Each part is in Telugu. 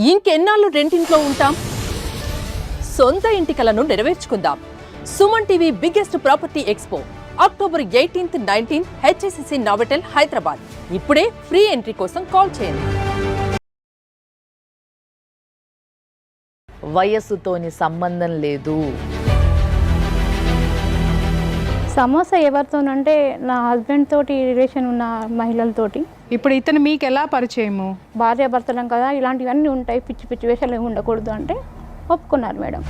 ఇంకెన్నాళ్ళు రెంటింట్లో ఉంటాం? సొంత ఇంటి కలను నెరవేర్చుకుందాం. Suman TV biggest property expo October 18th, 19th HSCC Novotel Hyderabad. ఇప్పుడే ఫ్రీ ఎంట్రీ కోసం కాల్ చేయండి. వయస్సుతోని సంబంధం లేదు. సమస్య ఎవరితోనంటే నా హస్బెండ్ తోటి రిలేషన్ ఉన్న మహిళలతోటి. ఇప్పుడు ఇతను మీకు ఎలా పరిచయము? భార్యాభర్తలం కదా, ఇలాంటివన్నీ ఉంటాయి, పిచ్చి పిచ్చి వేషాలు ఏమి ఉండకూడదు అంటే ఒప్పుకున్నారు మేడం.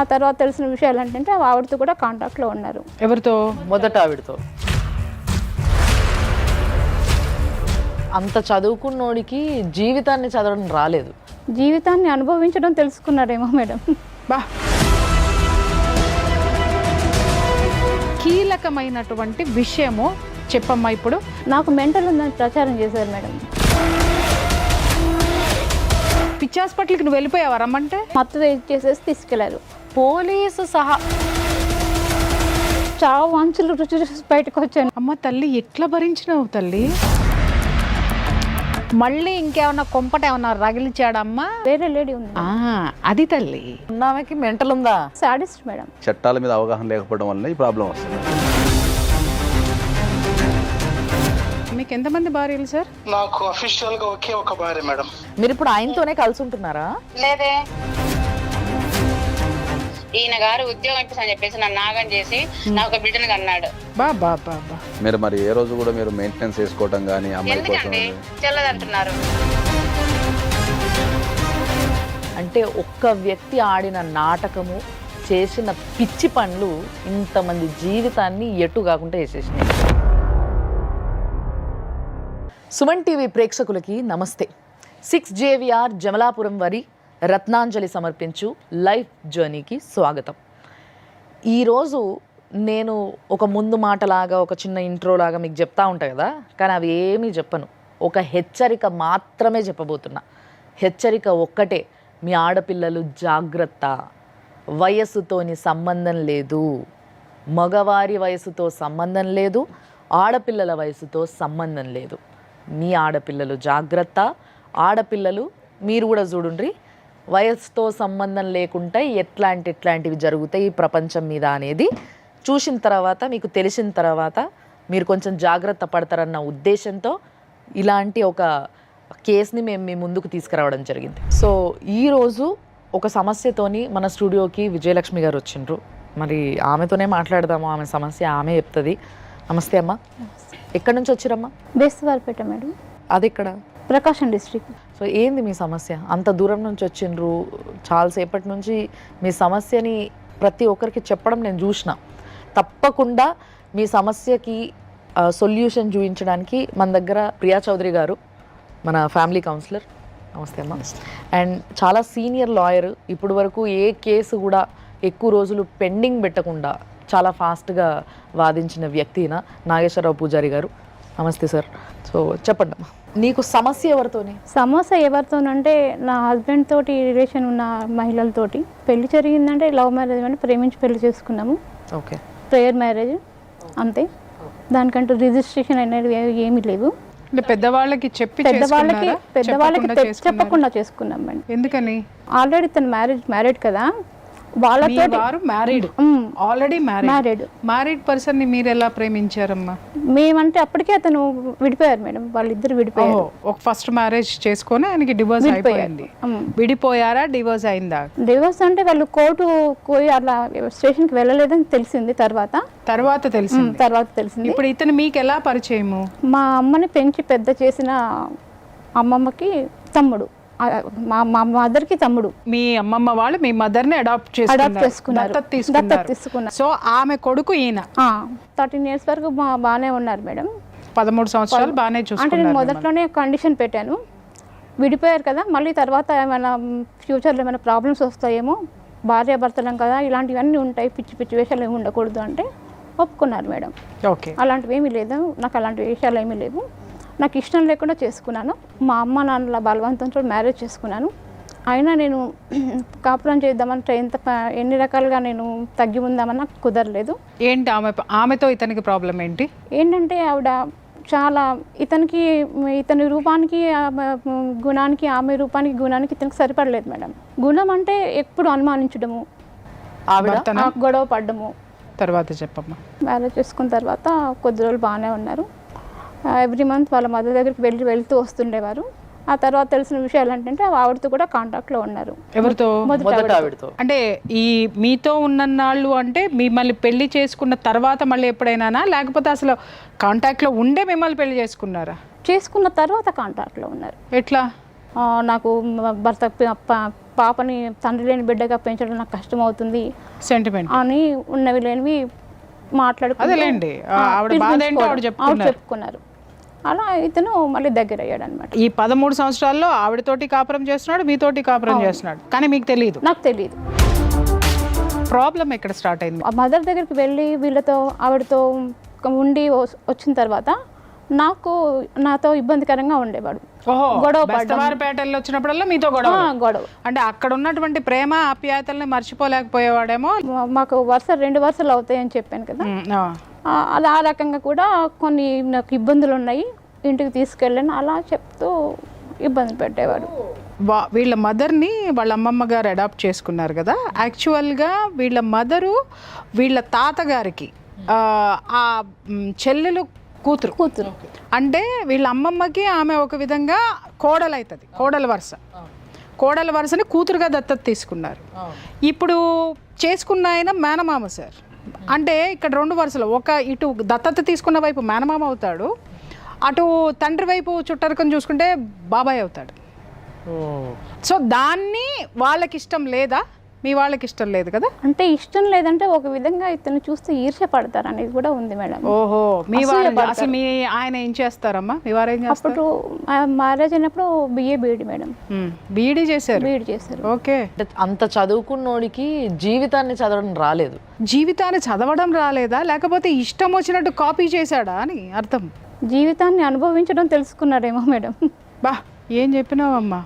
ఆ తర్వాత తెలిసిన విషయాలు ఏంటంటే ఆవిడతో కూడా కాంటాక్ట్లో ఉన్నారు. ఎవరితో? మొదట ఆవిడతో. అంత చదువుకున్నోడికి జీవితాన్ని చదవడం రాలేదు. జీవితాన్ని అనుభవించడం తెలుసుకున్నారేమో మేడం. బా, కీలకమైనటువంటి విషయము చెప్పమ్మా. ఇప్పుడు నాకు మెంటల్ ఉందని ప్రచారం చేశారు మేడం. పిచ్చి హాస్పిటల్కి నువ్వు వెళ్ళిపోయావా రమ్మంటే? మత్తు చేసేసి తీసుకెళ్లారు. పోలీసు సహా చావు అంచులు రుచి చూసి బయటకు వచ్చాను. అమ్మ తల్లి, ఎట్లా భరించినావు తల్లి? మళ్ళీ ఇంకేమన్నా కొంపట ఏమన్నా రగిలిచాడమ్మా? వేరే లేడీ ఉంది. అది తల్లి. ఉన్నామెకి మెంటల్ ఉందా? Sadist madam. చట్టాల మీద అవగాహన లేకపోవడం వల్ల ఈ ప్రాబ్లం వస్తుంది. మీకు ఎంతమంది భార్యలు సార్? నాకు అఫీషియల్ గా ఒకే ఒక భార్య మేడం. మీరు ఇప్పుడు ఆయనతోనే కలిసి ఉంటున్నారా? లేదే, ఈయన గారు ఉద్యోగం ఇప్పిస్తా చెప్పేసి నన్ను నాగం చేసి నాకు ఒక బిడ్డను అన్నాడు. బా బా బా బా. మీరు మరి ఏ రోజు కూడా మీరు మెయింటెనెన్స్ చేసుకోవటం కానీ అమ్మాయి కోసం ఎందుకండి చెల్లదంటున్నారు? అంటే ఒక్క వ్యక్తి ఆడిన నాటకము, చేసిన పిచ్చి పనులు ఇంతమంది జీవితాన్ని ఎటు కాకుండా చేసేసినాయి. సుమన్ టీవీ ప్రేక్షకులకి నమస్తే. 6 JVR జమలాపురం వారి రత్నాంజలి సమర్పించు లైఫ్ జర్నీకి స్వాగతం. ఈరోజు నేను ఒక ముందు మాటలాగా, ఒక చిన్న ఇంట్రోలాగా మీకు చెప్తా ఉంటా కదా, కానీ అవి ఏమీ చెప్పను. ఒక హెచ్చరిక మాత్రమే చెప్పబోతున్నా. హెచ్చరిక ఒక్కటే, మీ ఆడపిల్లలు జాగ్రత్త. వయస్సుతోని సంబంధం లేదు, మగవారి వయసుతో సంబంధం లేదు, ఆడపిల్లల వయసుతో సంబంధం లేదు. మీ ఆడపిల్లలు జాగ్రత్త. ఆడపిల్లలు మీరు కూడా చూడండి, వయసుతో సంబంధం లేకుండా ఎట్లాంటివి జరుగుతాయి ఈ ప్రపంచం మీద అనేది చూసిన తర్వాత, మీకు తెలిసిన తర్వాత మీరు కొంచెం జాగ్రత్త పడతారన్న ఉద్దేశంతో ఇలాంటి ఒక కేసుని మేము మీ ముందుకు తీసుకురావడం జరిగింది. సో ఈరోజు ఒక సమస్యతోని మన స్టూడియోకి విజయలక్ష్మి గారు వచ్చిండ్రు. మరి ఆమెతోనే మాట్లాడదాము, ఆమె సమస్య ఆమె చెప్తుంది. నమస్తే అమ్మ. ఎక్కడి నుంచి వచ్చిరమ్మా? బేస్తవారిపేట మేడం. అది ఎక్కడ? ప్రకాశం డిస్ట్రిక్ట్. సో ఏంది మీ సమస్య? అంత దూరం నుంచి వచ్చిండ్రు, చాలాసేపటి నుంచి మీ సమస్యని ప్రతి ఒక్కరికి చెప్పడం నేను చూసిన. తప్పకుండా మీ సమస్యకి సొల్యూషన్ చూపించడానికి మన దగ్గర ప్రియా చౌదరి గారు, మన ఫ్యామిలీ కౌన్సిలర్. నమస్తే అమ్మ. అండ్ చాలా సీనియర్ లాయర్. ఇప్పుడు వరకు ఏ కేసు కూడా ఎక్కువ రోజులు పెండింగ్ పెట్టకుండా చాలా ఫాస్ట్గా వాదించిన వ్యక్తిన నాగేశ్వరరావు పూజారి గారు. నమస్తే సార్. సో చెప్పండి అమ్మా, నీకు సమస్య ఎవరితోని? సమస్య ఎవరితోనంటే నా హస్బెండ్ తోటి రిలేషన్ ఉన్న మహిళలతోటి. పెళ్లి జరిగిందంటే లవ్ మ్యారేజ్ అంటే ప్రేమించి పెళ్లి చేసుకున్నాము. ఓకే. ప్రేయర్ మ్యారేజ్ అంతే, దానికంటూ రిజిస్ట్రేషన్ అనేది ఏమీ లేవు. పెద్దవాళ్ళకి చెప్పకుండా చేసుకున్నాం మేడం. ఎందుకని? ఆల్రెడీ తను మ్యారీడ్ కదా, వాళ్ళతో ఆల్రెడీ మ్యారీడ్ పర్సన్ ని మీరు ఎలా ప్రేమించారమ్మా? మేమంటే అప్పటికే అతను విడిపోయారు మేడం, వాళ్ళిద్దరు విడిపోయారు. ఒక ఫస్ట్ మ్యారేజ్ చేసుకొని ఆయనకి డివోర్స్ అయిపోయింది. విడిపోయారా? డివోర్స్ అయిందా? డివోర్స్ అంటే వాళ్ళు కోర్టు పోయి అలా స్టేషన్కి వెళ్ళలేదని తెలిసింది. తర్వాత తెలిసింది. ఇప్పుడు ఇతను మీకు ఎలా పరిచయము? మా అమ్మని పెంచి పెద్ద చేసిన అమ్మమ్మకి తమ్ముడు, మా మదర్కి తమ్ముడు. మీ అమ్మమ్మ వాళ్ళు మీ మదర్ ని అడాప్ట్ చేసుకున్నారు. సో ఆమె కొడుకు ఈయన. 13 years వరకు బాగానే ఉన్నారు మేడం. 13 సంవత్సరాలు బాగానే చూసుకున్నారు. అంటే నేను మొదట్లోనే కండిషన్ పెట్టాను, విడిపోయారు కదా, మళ్ళీ తర్వాత ఏమైనా ఫ్యూచర్లో ఏమైనా ప్రాబ్లమ్స్ వస్తాయేమో, భార్యాభర్తలం కదా, ఇలాంటివన్నీ ఉంటాయి, పిచ్చి పిచ్చి వేషాలు ఏమి ఉండకూడదు అంటే ఒప్పుకున్నారు మేడం. ఓకే. అలాంటివి ఏమీ లేదు, నాకు అలాంటి విషయాలు ఏమీ లేవు. నాకు ఇష్టం లేకుండా చేసుకున్నాను. మా అమ్మ నాన్నల బలవంతంతో మ్యారేజ్ చేసుకున్నాను. అయినా నేను కాపురం చేద్దామంటే ఎన్ని రకాలుగా నేను తగ్గి ఉందామన్నా కుదరలేదు. ఏంటి ఆమెతో ఇతనికి ప్రాబ్లం ఏంటి? ఏంటంటే ఆవిడ చాలా ఇతని రూపానికి గుణానికి, ఆమె రూపానికి గుణానికి ఇతనికి సరిపడలేదు మేడం. గుణం అంటే ఎప్పుడు అనుమానించడము, గొడవ పడ్డము. తర్వాత చెప్పమ్మా. మ్యారేజ్ చేసుకున్న తర్వాత కొద్ది రోజులు బాగానే ఉన్నారు. ఎవ్రీ మంత్ వాళ్ళ మదర్ దగ్గరికి వెళ్తూ వస్తుండేవారు. ఆ తర్వాత తెలిసిన విషయాలు ఏంటంటే ఆవిడతో కూడా కాంటాక్ట్లో ఉన్నారు. ఎవరితో? ఆవిడతో. అంటే ఈ మీతో ఉన్నన్నాళ్ళు అంటే మిమ్మల్ని పెళ్లి చేసుకున్న తర్వాత మళ్ళీ ఎప్పుడైనా, లేకపోతే అసలు కాంటాక్ట్లో ఉండే మిమ్మల్ని పెళ్లి చేసుకున్నారా? చేసుకున్న తర్వాత కాంటాక్ట్లో ఉన్నారు. ఎట్లా? నాకు భర్త పాపని తండ్రి లేని బిడ్డగా పెంచడం నాకు కష్టం అవుతుంది సెంటిమెంట్ అని ఉన్నవి లేనివి అదేలేండి, ఆవిడ బాధ ఏంటో ఆవిడ చెప్పుకున్నారు. అలా ఇతను మళ్ళీ దగ్గర అయ్యాడు అనమాట. ఈ 13 సంవత్సరాల్లో ఆవిడతోటి కాపురం చేస్తున్నాడు, మీతోటి కాపురం చేస్తున్నాడు, కానీ మీకు తెలియదు? నాకు తెలియదు. ప్రాబ్లం ఎక్కడ స్టార్ట్ అయింది? ఆ మదర్ దగ్గరికి వెళ్ళి ఆవిడతో ఉండి వచ్చిన తర్వాత నాతో ఇబ్బందికరంగా ఉండేవాడు. గొడవపేటలో వచ్చినప్పుడల్లా మీతో గొడవ. అంటే అక్కడ ఉన్నటువంటి ప్రేమ ఆప్యాయతల్ని మర్చిపోలేకపోయేవాడేమో. మాకు 2 వరుసలు అవుతాయని చెప్పాను కదా, అలా ఆ రకంగా కూడా కొన్ని నాకు ఇబ్బందులు ఉన్నాయి, ఇంటికి తీసుకెళ్ళాను అలా చెప్తూ ఇబ్బంది పెట్టేవాడు. వీళ్ళ మదర్ని వాళ్ళ అమ్మమ్మ గారు అడాప్ట్ చేసుకున్నారు కదా. యాక్చువల్గా వీళ్ళ మదరు వీళ్ళ తాతగారికి ఆ చెల్లెలు కూతురు అంటే వీళ్ళ అమ్మమ్మకి ఆమె ఒక విధంగా కోడలు అవుతుంది, కోడల వరుసని కూతురుగా దత్తత తీసుకున్నారు. ఇప్పుడు చేసుకున్న ఆయన మేనమామ సార్. అంటే ఇక్కడ 2 వరుసలు, ఇటు దత్తత తీసుకున్న వైపు మేనమామ అవుతాడు, అటు తండ్రి వైపు చుట్టరికం చూసుకుంటే బాబాయ్ అవుతాడు. సో దాన్ని వాళ్ళకి ఇష్టం లేదా? మీ వాళ్ళకి ఇష్టం లేదు కదా? అంటే ఇష్టం లేదంటే ఒక విధంగా ఇతను చూస్తే ఈర్ష్య పడతారు అనేది కూడా ఉంది మేడం. ఓహో, మీ వారు అసలు మీ ఆయన ఏం చేస్తారమ్మా? మీ వారు ఏం చేస్తారు? అప్పుడు మ్యారేజ్ అయినప్పుడు బీఈడి మేడం. బీఈడి చేశారు? బీఈడి చేశారు. ఓకే. అంత చదువుకున్నోడికి జీవితాన్ని చదవడం రాలేదు. జీవితాన్ని చదవడం రాలేదా, లేకపోతే ఇష్టం వచ్చినట్టు కాపీ చేశాడా అని అర్థం? జీవితాన్ని అనుభవించడం తెలుసుకున్నాడేమో మేడం. బా, ఏం చెప్పినావమ్మా,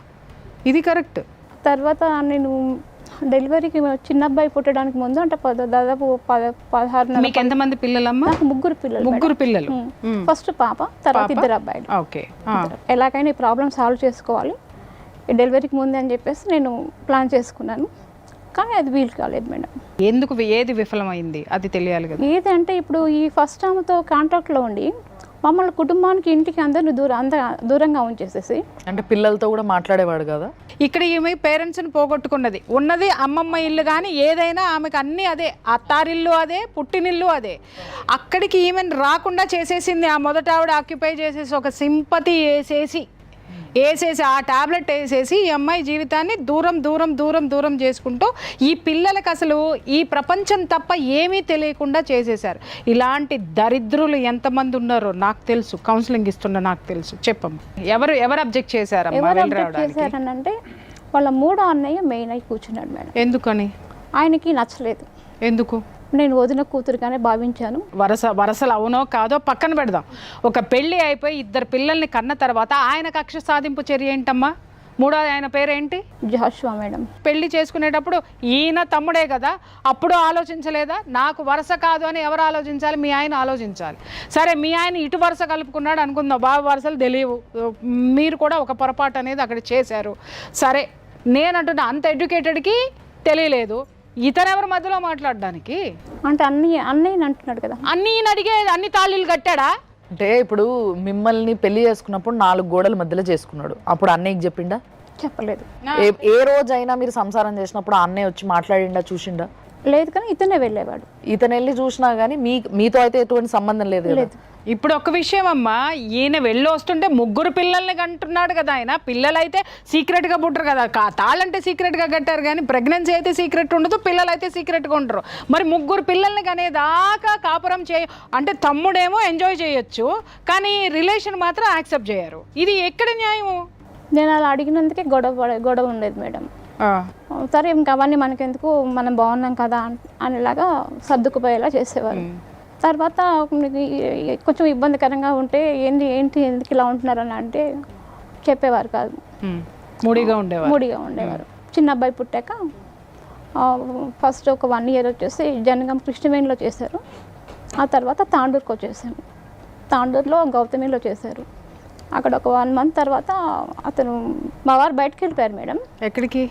ఇది కరెక్ట్. తర్వాత నేను డెలివరీకి చిన్న అబ్బాయి పుట్టడానికి ముందు అంటే దాదాపు 16. మీకు ఎంతమంది పిల్లలమ్మా? నాకు 3 పిల్లలు. ఫస్ట్ పాప, తర్వాత 2 అబ్బాయిలు. ఓకే. ఎలాగైనా ఈ ప్రాబ్లమ్ సాల్వ్ చేసుకోవాలి డెలివరీకి ముందే అని చెప్పేసి నేను ప్లాన్ చేసుకున్నాను. కానీ అది వీలు కాలేదు మేడం. ఎందుకు? ఏది విఫలమైంది అది తెలియాలి కదా. ఏది అంటే ఇప్పుడు ఈ ఫస్ట్ ఆమెతో కాంటాక్ట్లో ఉండి మమ్మల్ని కుటుంబానికి, ఇంటికి అందరిని దూరంగా ఉంచేసేసి, అంటే పిల్లలతో కూడా మాట్లాడేవాడు కదా. ఇక్కడ ఈమె పేరెంట్స్ని పోగొట్టుకున్నది. ఉన్నది అమ్మమ్మ ఇల్లు, కానీ ఏదైనా ఆమెకు అన్నీ అదే, అత్తారిల్లు అదే, పుట్టినిల్లు అదే. అక్కడికి ఈమెను రాకుండా చేసేసింది. ఆ మొదట ఆవిడ ఆక్యుపై చేసేసి ఒక సింపతి వేసేసి ఆ టాబ్లెట్ వేసేసి ఈ అమ్మాయి జీవితాన్ని దూరం చేసుకుంటూ ఈ పిల్లలకు అసలు ఈ ప్రపంచం తప్ప ఏమీ తెలియకుండా చేసేశారు. ఇలాంటి దరిద్రులు ఎంతమంది ఉన్నారో నాకు తెలుసు, కౌన్సిలింగ్ ఇస్తున్నా నాకు తెలుసు. చెప్పమ్మా, ఎవరు అబ్జెక్ట్ చేశారంటే వాళ్ళ 3వ అన్నయ్య మెయిన్ అయి కూర్చున్నాడు మేడం. ఎందుకని? ఆయనకి నచ్చలేదు. ఎందుకు? నేను వదిన కూతురుగానే భావించాను. వరసలు అవునో కాదో పక్కన పెడదాం. ఒక పెళ్లి అయిపోయి 2 పిల్లల్ని కన్న తర్వాత ఆయన కక్ష సాధింపు చర్య ఏంటమ్మా? 3వ ఆయన పేరేంటి? జాషువా మేడం. పెళ్లి చేసుకునేటప్పుడు ఈయన తమ్ముడే కదా, అప్పుడు ఆలోచించలేదా? నాకు వరుస కాదు అని ఎవరు ఆలోచించాలి? మీ ఆయన ఆలోచించాలి. సరే, మీ ఆయన ఇటు వరుస కలుపుకున్నాడు అనుకుందాం, బాబు వరుసలు తెలియవు, మీరు కూడా ఒక పొరపాటు అనేది అక్కడ చేశారు. సరే, నేనంటున్నా అంత ఎడ్యుకేటెడ్కి తెలియలేదు, ఇతరెవరి మధ్యలో మాట్లాడడానికి? అంటే అన్నయ్య అంటున్నాడు కదా. అన్నయ్యని అడిగే అన్ని తాళీలు కట్టాడా? అంటే ఇప్పుడు మిమ్మల్ని పెళ్లి చేసుకున్నప్పుడు 4 గోడల మధ్యలో చేసుకున్నాడు, అప్పుడు అన్నయ్యకి చెప్పిండా? చెప్పలేదు. ఏ రోజైనా మీరు సంసారం చేసినప్పుడు అన్నయ్య వచ్చి మాట్లాడిండా, చూసిండా? లేదు, కానీ ఇతనే వెళ్ళేవాడు. ఇతను వెళ్ళి చూసినా కానీ మీతో అయితే ఎటువంటి సంబంధం లేదు కదా. ఇప్పుడు ఒక విషయం అమ్మా, ఈయన వెళ్ళి వస్తుంటే 3 పిల్లల్ని కంటున్నాడు కదా ఆయన. పిల్లలైతే సీక్రెట్గా పుట్టరు కదా, తాళ్ళంటే సీక్రెట్గా కట్టారు, కానీ ప్రెగ్నెన్సీ అయితే సీక్రెట్ ఉండదు, పిల్లలైతే సీక్రెట్గా ఉండరు. మరి 3 పిల్లల్ని కనేదాకా కాపురం అంటే తమ్ముడేమో ఎంజాయ్ చేయొచ్చు, కానీ రిలేషన్ మాత్రం యాక్సెప్ట్ చేయరు. ఇది ఎక్కడ న్యాయము? నేను అలా అడిగినందుకే గొడవ ఉండేది మేడం. సరే, ఇంకా అవన్నీ మనకెందుకు, మనం బాగున్నాం కదా అనేలాగా సర్దుకుపోయేలా చేసేవారు. తర్వాత కొంచెం ఇబ్బందికరంగా ఉంటే ఏంటి ఎందుకు ఇలా ఉంటున్నారని అంటే చెప్పేవారు కాదు, మూడిగా ఉండేవారు. చిన్న అబ్బాయి పుట్టాక ఫస్ట్ ఒక 1 year వచ్చేసి జనగం కృష్ణవేణిలో చేశారు. ఆ తర్వాత తాండూరుకు వచ్చేసాము. తాండూరులో గౌతమిలో చేశారు. అక్కడ ఒక 1 month తర్వాత అతను మా వారు బయటకు వెళ్ళిపోయారు మేడం. ఎక్కడికి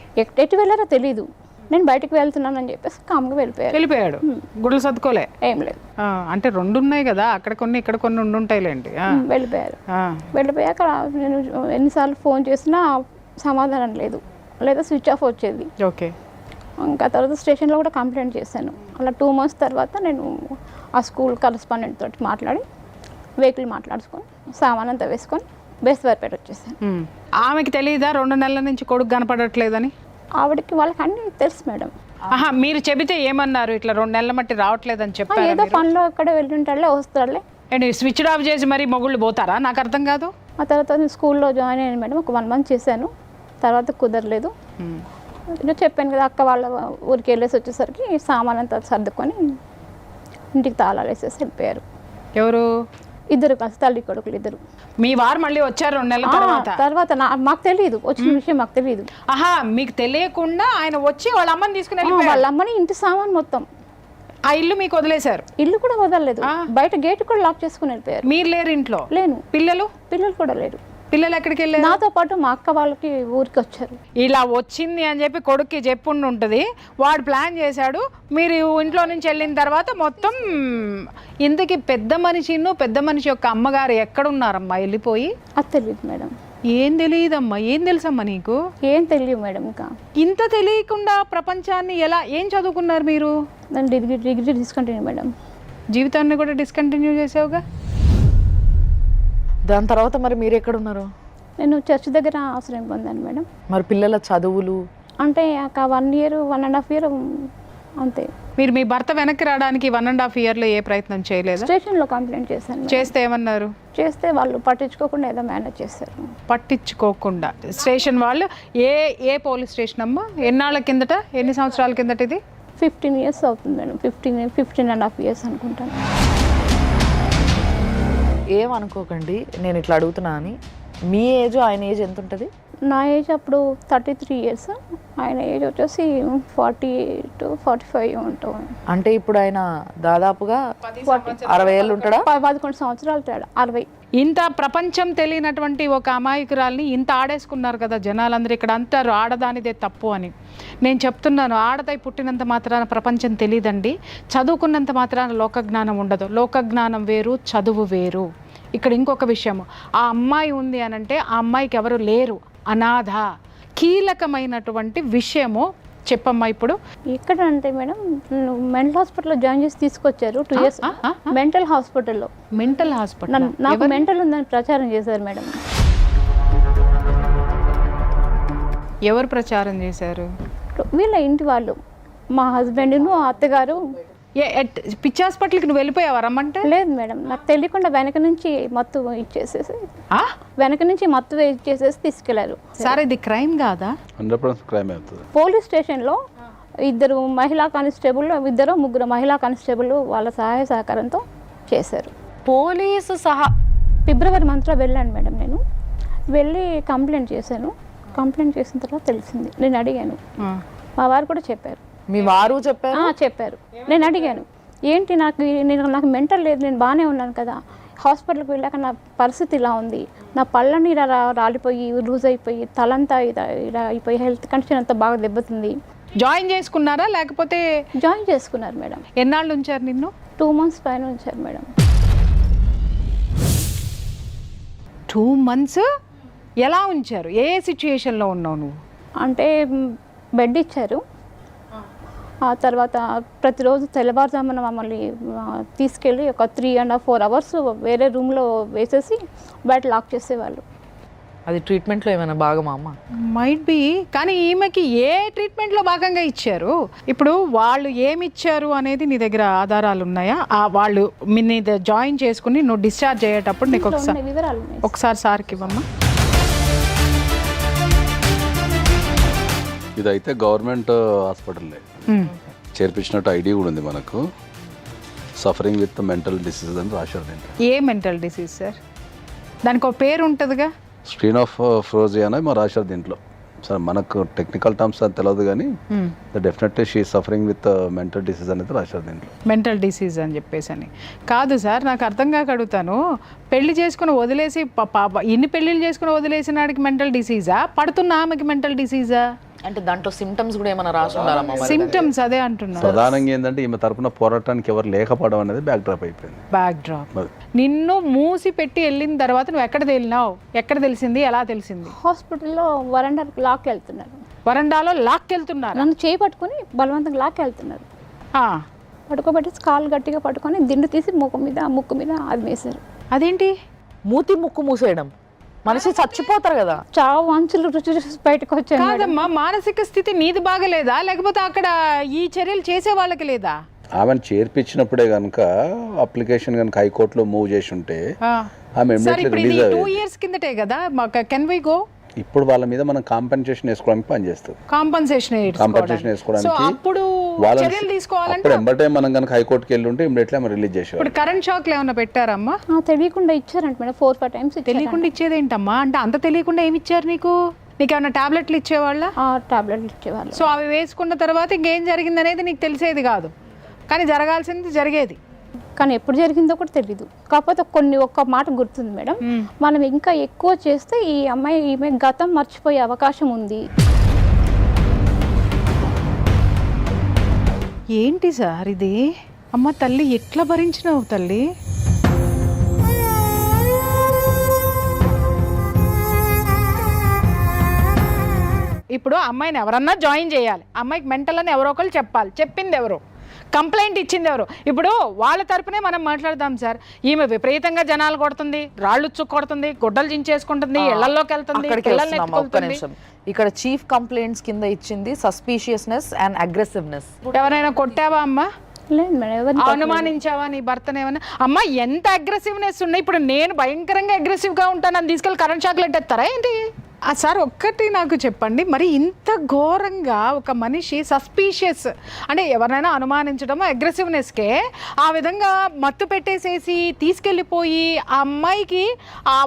ఎటు వెళ్ళారో తెలీదు. నేను బయటకు వెళ్తున్నానని చెప్పేసి కామ్గా వెళ్ళిపోయాడు? గుడులు సర్దుకోలే? ఏం లేదు. అంటే 2 ఉన్నాయి కదా, అక్కడ కొన్ని ఇక్కడ కొన్ని ఉండుంటాయిలేండి. వెళ్ళిపోయారు. వెళ్ళిపోయాక నేను ఎన్నిసార్లు ఫోన్ చేసినా సమాధానం లేదు, లేదా స్విచ్ ఆఫ్ వచ్చేది. ఓకే. ఇంకా తర్వాత స్టేషన్లో కూడా కంప్లైంట్ చేశాను. అలా 2 months తర్వాత నేను ఆ స్కూల్ కరస్పాండెంట్ తోటి మాట్లాడి వెహికల్ మాట్లాడుకొని సామాన్ అంతా వేసుకొని బేస్తవారిపేట వచ్చేసాను. ఆమెకి తెలియదా 2 నెలల నుంచి కొడుకు కనపడట్లేదని? ఆవిడకి వాళ్ళకి అన్నీ తెలుసు మేడం. మీరు చెబితే ఏమన్నారు? ఇట్లా 2 నెలల మట్టి రావట్లేదని చెప్పారు. ఏదో పనిలో ఎక్కడ వెళ్ళింటాడులే, వస్తాడులే. స్విచ్ ఆఫ్ చేసి మరి మొగుళ్ళు పోతారా? నాకు అర్థం కాదు. ఆ తర్వాత నేను స్కూల్లో జాయిన్ అయ్యాను మేడం. ఒక 1 month చేశాను, తర్వాత కుదరలేదు. నేను చెప్పాను కదా, అక్క వాళ్ళ ఊరికి వెళ్ళేసి వచ్చేసరికి సామాన్ అంతా సర్దుకొని ఇంటికి తాళాలు వేసేసి వెళ్ళిపోయారు. ఎవరు? ఇద్దరు కలిసి, తల్లి కొడుకులు ఇద్దరు. మీ వారు మళ్ళీ వచ్చారు 2 నెలల తర్వాత మాకు తెలియదు, వచ్చిన విషయం మాకు తెలియదు. మీకు తెలియకుండా ఆయన వచ్చి వాళ్ళ అమ్మని తీసుకుని వాళ్ళ అమ్మని ఇంటి సామాన్ మొత్తం ఆ ఇల్లు మీకు వదిలేశారు? ఇల్లు కూడా వదలలేదు, బయట గేట్ కూడా లాక్ చేసుకుని వెళ్ళిపోయారు. మీరు లేరు ఇంట్లో? లేను. పిల్లలు కూడా లేరు. పిల్లలు ఎక్కడికి వెళ్ళారు? నాతో పాటు మా అక్క వాళ్ళకి ఊరికి వచ్చారు. ఇలా వచ్చింది అని చెప్పి కొడుక్కి చెప్పుండి ఉంటుంది, వాడు ప్లాన్ చేశాడు. మీరు ఇంట్లో నుంచి వెళ్ళిన తర్వాత మొత్తం ఇంతకీ పెద్ద మనిషి యొక్క అమ్మగారు ఎక్కడున్నారమ్మా వెళ్ళిపోయి? అది తెలియదు మేడం. ఏం తెలియదమ్మా? ఏం తెలుసమ్మా నీకు? ఏం తెలియదు మేడం. ఇంకా ఇంత తెలియకుండా ప్రపంచాన్ని ఏం చదువుకున్నారు మీరు? నేను డిగ్రీ డిస్కంటిన్యూ మేడం. జీవితాన్ని కూడా డిస్కంటిన్యూ చేసావుగా. దాని తర్వాత మరి మీరు ఎక్కడున్నారు? నేను చర్చ్ దగ్గర ఆశ్రయం పొందాను మేడం. మరి పిల్లల చదువులు? అంటే ఒక 1 year 1.5 year అంతే. మీరు మీ భర్త వెనక్కి రావడానికి 1.5 yearలో ఏ ప్రయత్నం చేయలేదు? స్టేషన్లో కంప్లైంట్ చేశాను. చేస్తే ఏమన్నారు? చేస్తే వాళ్ళు పట్టించుకోకుండా ఏదో మేనేజ్ చేశారు. పట్టించుకోకుండా స్టేషన్ వాళ్ళు? ఏ పోలీస్ స్టేషన్ అమ్మా? ఎన్నాళ్ళ కిందట, ఎన్ని సంవత్సరాల కిందట ఇది? 15 years అవుతుంది మేడం. 15.5 years అనుకుంటాను. ఏమనుకోకండి, నేను ఇట్లా అడుగుతున్నా అని. మీ ఏజ్ ఆయన ఏజ్ ఎంత ఉంటుంది? నా ఏజ్ అప్పుడు 33 years, ఆయన ఏజ్ వచ్చేసి 40 to 45 ఉంటాం. అంటే ఇప్పుడు ఆయన దాదాపుగా 60 ఏళ్ళు ఉంటాడా? 11 సంవత్సరాలు తేడా. 60. ఇంత ప్రపంచం తెలియనటువంటి ఒక అమాయకురాల్ని ఇంత ఆడేసుకున్నారు కదా జనాలందరూ. ఇక్కడ అంటారు ఆడదానిదే తప్పు అని. నేను చెప్తున్నాను, ఆడదై పుట్టినంత మాత్రాన ప్రపంచం తెలియదండి. చదువుకున్నంత మాత్రాన లోకజ్ఞానం ఉండదు. లోకజ్ఞానం వేరు, చదువు వేరు. ఇక్కడ ఇంకొక విషయం, ఆ అమ్మాయి ఉంది అనంటే ఆ అమ్మాయికి ఎవరు లేరు, అనాథ. కీలకమైనటువంటి విషయము చెప్పమ్మా. ఇప్పుడు ఎక్కడ అంటే మేడం, మెంటల్ హాస్పిటల్లో జాయిన్ చేసి తీసుకొచ్చారు 2 years. మెంటల్ హాస్పిటల్లో. Mental hospital? నాకు మెంటల్ ఉందని ప్రచారం చేశారు మేడం. ఎవరు ప్రచారం చేశారు? వీళ్ళ ఇంటి వాళ్ళు, మా హస్బెండ్ను అత్తగారు. పిచ్చి హాస్పిటల్కి నువ్వు వెళ్ళిపోయావా రమ్మంటే? లేదు మేడం, నాకు తెలియకుండా వెనక నుంచి మత్తు ఇచ్చేసేసి తీసుకెళ్లారు. సార్ ఇది క్రైమ్ కాదా? 100% క్రైమ్ అవుతుంది. పోలీస్ స్టేషన్లో 2 మహిళా కానిస్టేబుల్, 2 మహిళా కానిస్టేబుల్ వాళ్ళ సహాయ సహకారంతో చేశారు. పోలీసు సహా ఫిబ్రవరి మంత్లో వెళ్ళాను మేడం. నేను వెళ్ళి కంప్లైంట్ చేశాను. కంప్లైంట్ చేసిన తర్వాత తెలిసింది. నేను అడిగాను, మా వారు కూడా చెప్పారు. మీ వారు చెప్పారు? చెప్పారు. నేను అడిగాను, ఏంటి నాకు మెంటల్ లేదు, నేను బాగానే ఉన్నాను కదా, హాస్పిటల్కి వెళ్ళాక నా పరిస్థితి ఇలా ఉంది, నా పళ్ళని ఇలా రాలిపోయి లూజ్ అయిపోయి తలంతా ఇలా అయిపోయి హెల్త్ కండిషన్ అంతా బాగా దెబ్బతింది. జాయిన్ చేసుకున్నారా లేకపోతే? జాయిన్ చేసుకున్నారు మేడం. ఎన్నాళ్ళు ఉంచారు నిన్ను? 2 months పైన ఉంచారు మేడం. 2 months ఎలా ఉంచారు? ఏ సిచ్యుయేషన్లో ఉన్నావు నువ్వు? అంటే బెడ్ ఇచ్చారు. ఆ తర్వాత ప్రతిరోజు తెల్లవారుజామున మమ్మల్ని తీసుకెళ్ళి ఒక 3.5-4 hours వేరే రూమ్లో వేసేసి బయట లాక్ చేసేవాళ్ళు. అది ట్రీట్మెంట్లో ఏమైనా భాగమా అమ్మ? Might be. కానీ ఈమెకి ఏ ట్రీట్మెంట్లో భాగంగా ఇచ్చారు? ఇప్పుడు వాళ్ళు ఏమి ఇచ్చారు అనేది నీ దగ్గర ఆధారాలు ఉన్నాయా? వాళ్ళు నీ జాయిన్ చేసుకుని నువ్వు డిశ్చార్జ్ అయ్యేటప్పుడు నీకు ఒకసారి సార్కి ఇవ్వమ్మా. ఇదైతే గవర్నమెంట్ హాస్పిటల్లే చేర్పించినట్టు ఐడి కూడా ఉంది మనకు. సఫరింగ్ విత్ మెంటల్ డిసీజ్ అని రాశారు దీంట్లో. ఏ మెంటల్ డిసీజ్ సార్? దానికి ఒక పేరు ఉంటుందిగా. స్క్రీన్ ఆఫ్ ఫ్రోజియా అని మా రాశారు దీంట్లో. సార్ మనకు టెక్నికల్ టర్మ్స్ అని తెలియదు కానీ definitely she suffering with mental disease అనేది రాశారు దీంట్లో. మెంటల్ డిసీజ్ అని చెప్పేసి అని కాదు సార్, నాకు అర్థం కాక అడుగుతాను. పెళ్లి చేసుకుని వదిలేసి ఇన్ని పెళ్ళిళ్ళు చేసుకుని వదిలేసినాడికి మెంటల్ డిసీజా, పడుతున్న ఆమెకి మెంటల్ డిసీజా? అంటే దాంట్లో సిమ్టమ్స్ కూడా ఏమైనా రాసి ఉండాలమ్మా? సిమ్టమ్స్ అదే అంటున్నా. ప్రధానంగా ఏంటంటే ఈమె తరపున పోరాటానికి ఎవరు లేకపోవడం అనేది బ్యాక్ డ్రాప్ అయిపోయింది. Back drop. నిన్ను మూసి పెట్టి వెళ్ళిన తర్వాత నువ్వు ఎక్కడ తేలినావు? ఎక్కడ తెలిసింది? ఎలా తెలిసింది? హాస్పిటల్లో వరండా లాక్కి వెళ్తున్నారు. వరండాలో లాక్కెళ్తున్నారు? నన్ను చేయి పట్టుకొని బలవంతంగా లాక్కి వెళ్తున్నారు. పట్టుకోబెట్టి కాళ్ళు గట్టిగా పట్టుకొని దిండు తీసి ముక్కు మీద అది వేశారు. అదేంటి? మూతి ముక్కు మూసేయడం, మనిషి చచ్చిపోతారు కదా. చావు అంచులు రుచి చూసి బయటకు వచ్చాను. కాదమ్మా, మానసిక స్థితి నీది బాగలేదా లేకపోతే అక్కడ ఈ చర్యలు చేసే వాళ్ళకి లేదా? ఆమెను చేర్పించినప్పుడే కనుక అప్లికేషన్ కనుక హైకోర్టులో మూవ్ చేసి ఉంటే ఆమె ఇమ్మీడియట్లీ రిలీజ్ అయ్యేది. 2 years కిందటే కదా. Can we go? ఇప్పుడు వాళ్ళ మీద మనం కాంపెన్సేషన్ వేసుకోవడానికి పనిచేస్తుంది. కాంపెన్సేషన్ వేసుకోవడానికి అప్పుడు చర్యలు తీసుకోవాలంటే అప్పుడు ఎంబటే మనం కనుక హైకోర్టుకి వెళ్ళి ఉంటే ఇమ్మీడియట్లీ ఆమె రిలీజ్ చేసేవాళ్ళు. ఇప్పుడు కరెంట్ షాక్లు ఏమైనా పెట్టారమ్మా? తెలియకుండా ఇచ్చారంట మేడం. 4-5 times. తెలియకుండా ఇచ్చేదేంటమ్మా? అంటే అంత తెలియకుండా ఏమి ఇచ్చారు నీకు? నీకేమన్నా టాబ్లెట్లు ఇచ్చేవాళ్ళ? టాబ్లెట్లు ఇచ్చేవాళ్ళు. సో అవి వేసుకున్న తర్వాత ఇంకేం జరిగింది అనేది నీకు తెలిసేది కాదు, కానీ జరగాల్సింది జరిగేది. కానీ ఎప్పుడు జరిగిందో కూడా తెలీదు. కాకపోతే ఒక్క మాట గుర్తుంది మేడం, మనం ఇంకా ఎక్కువ చేస్తే ఈమె గతం మర్చిపోయే అవకాశం ఉంది. ఏంటి సార్ ఇది? అమ్మ తల్లి, ఎట్లా భరించినావు తల్లి? ఇప్పుడు అమ్మాయిని ఎవరన్నా జాయిన్ చేయాలి, అమ్మాయికి మెంటల్ అని ఎవరో ఒకరు చెప్పాలి. చెప్పింది ఎవరు? కంప్లైంట్ ఇచ్చింది ఎవరు? ఇప్పుడు వాళ్ళ తరపునే మనం మాట్లాడదాం సార్. ఈమె విపరీతంగా జనాలు కొడుతుంది, రాళ్ళు కొడుతుంది, గుడ్డలు చించేసుకుంటుంది, ఇళ్లలోకి వెళ్తుంది, పిల్లల్ని ఎత్తుకుంటుంది. ఇక్కడ చీఫ్ కంప్లైంట్స్ కింద ఇచ్చింది సస్పీషియస్నెస్ అండ్ అగ్రెసివ్నెస్. ఎవరైనా కొట్టావా అమ్మా? లేదు మేడం. అనుమానించావా నీ భర్తను ఏమన్నా? అమ్మ ఎంత అగ్రెసివ్నెస్ ఉన్నాయి. ఇప్పుడు నేను భయంకరంగా అగ్రెసివ్గా ఉంటాను, అని తీసుకెళ్ళి కరెంట్ షాక్లు ఎట్టేస్తారా ఏంటి? సార్ ఒక్కటి నాకు చెప్పండి, మరి ఇంత ఘోరంగా ఒక మనిషి సస్పీషియస్ అంటే ఎవరైనా అనుమానించడం అగ్రెసివ్నెస్కే ఆ విధంగా మత్తు పెట్టేసేసి తీసుకెళ్ళిపోయి ఆ అమ్మాయికి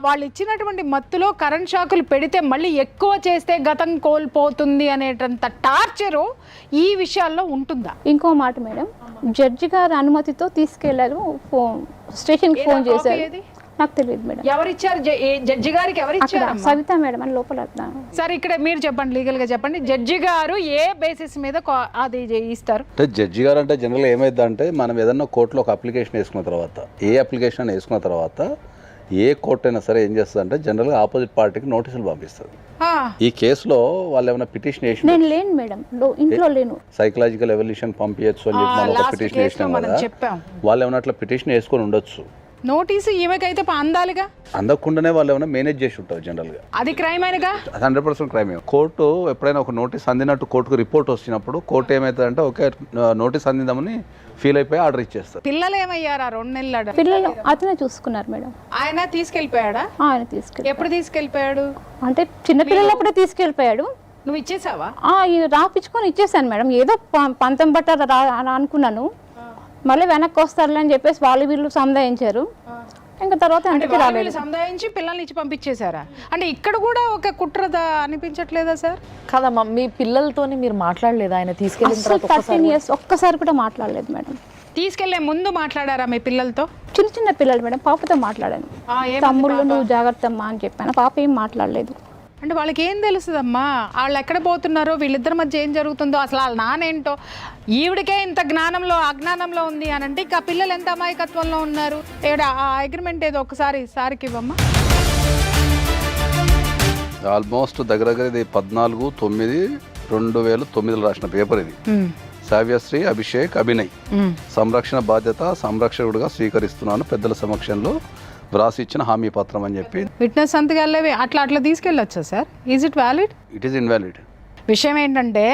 వాళ్ళు ఇచ్చినటువంటి మత్తులో కరెంట్ షాకులు పెడితే మళ్ళీ ఎక్కువ చేస్తే గతం కోల్పోతుంది అనేటంత టార్చరు ఈ విషయాల్లో ఉంటుందా? ఇంకో మాట మేడం, జడ్జి గారి అనుమతితో తీసుకెళ్లారు. స్టేషన్కి ఫోన్ చేశారు. నాకు తెలియదు మేడం. ఎవరిచ్చారు? జడ్జి గారికి ఎవరిచ్చారు? సవిత మేడం అని లోపల. సార్ ఇక్కడ మీరు చెప్పండి, లీగల్ గా చెప్పండి, జడ్జి గారు ఏ బేసిస్ మీద అది ఇస్తారు? అంటే జడ్జి గారు అంటే జనరల్ ఏమైందంటే మనం ఏదన్నా కోర్టులో ఒక అప్లికేషన్ వేసుకున్న తర్వాత, ఏ అప్లికేషన్ వేసుకున్న తర్వాత ఏ కోర్టు అయినా సరే ఏం చేస్తుంది అంటే జనరల్గా ఆపోజిట్ పార్టీకి నోటీసులు పంపిస్తుంది. ఈ కేసులో వాళ్ళు ఏమైనా పిటిషన్ వేసి, నేను లేను మేడం, ఇంట్లో లేను, సైకలాజికల్ ఎవల్యూషన్ పంపించచ్చు అని చెప్పి మనం ఒక పిటిషన్ వేసినాం కదా, వాళ్ళు ఏమైనా అట్లా పిటిషన్ వేసుకొని ఉండొచ్చు. నోటీసు ఈమెకైతే అందాలిగా, అందకుండానే వాళ్ళు ఏమైనా మేనేజ్ చేసి ఉంటారు జనరల్గా. అది క్రైమ్ అయినగా 100% క్రైమ్. కోర్టు ఎప్పుడైనా ఒక నోటీస్ అందినట్టు కోర్టుకు రిపోర్ట్ వచ్చినప్పుడు కోర్టు ఏమవుతుందంటే ఓకే నోటీస్ అందిందామని ఫీల్ అయిపోయి ఆర్డర్ ఇచ్చేస్తారు. పిల్లలు ఏమయ్యారా? 2 నెలలు పిల్లలు అతనే చూసుకున్నారు మేడం. ఆయన తీసుకెళ్ళిపోయాడా? ఆయన తీసుకెళ్ళి. ఎప్పుడు తీసుకెళ్ళిపోయాడు? అంటే చిన్నపిల్లలప్పుడే తీసుకెళ్ళిపోయాడు. నువ్వు ఇచ్చేసావా? రాపించుకొని ఇచ్చేసాను మేడం. ఏదో పంతం బట్ట అనుకున్నాను, మళ్ళీ వెనక్కి వస్తారులే అని చెప్పేసి వాళ్ళు వీళ్ళు సంధాయించారు. ఇంకా తర్వాత సంధాయించి పిల్లల్ని ఇచ్చి పంపించేశారా? అంటే ఇక్కడ కూడా ఒక కుట్రదా అనిపించట్లేదా సార్? కాదమ్మా, మీ పిల్లలతో మీరు మాట్లాడలేదు? ఆయన తీసుకెళ్ళిన తర్వాత 13 years ఒక్కసారి కూడా మాట్లాడలేదు మేడం. తీసుకెళ్లే ముందు మాట్లాడారా మీ పిల్లలతో? చిన్న పిల్లలు మేడం, పాపతో మాట్లాడాను. తమ్ముళ్ళు నువ్వు జాగ్రత్త అమ్మా అని చెప్పాను. పాప ఏం మాట్లాడలేదు. అంటే వాళ్ళకి ఏం తెలుస్తుందమ్మా? వాళ్ళు ఎక్కడ పోతున్నారో, వీళ్ళిద్దరి మధ్య ఏం జరుగుతుందో, అసలు వాళ్ళ నానేంటో. ఈవిడికే ఇంత జ్ఞానంలో అజ్ఞానంలో ఉంది అని అంటే ఇక పిల్లలు ఎంత అమాయకత్వంలో ఉన్నారు. ఆ అగ్రిమెంట్ ఏదో ఒకసారి సార్కి ఇవ్వమ్మా. ఆల్మోస్ట్ దగ్గర ఇది 14/9/2009 రాసిన పేపర్ ఇది. సావ్యశ్రీ అభిషేక్ అభినయ్ సంరక్షణ బాధ్యత సంరక్షకుడుగా స్వీకరిస్తున్నాను పెద్దల సమక్షంలో వ్రాసి ఇచ్చిన హామీ పత్రం అని చెప్పి. విట్నెస్ సంతకాలే అట్లా తీసుకెళ్ళొచ్చా sir? Is it valid? It is invalid. విషయం ఏంటంటే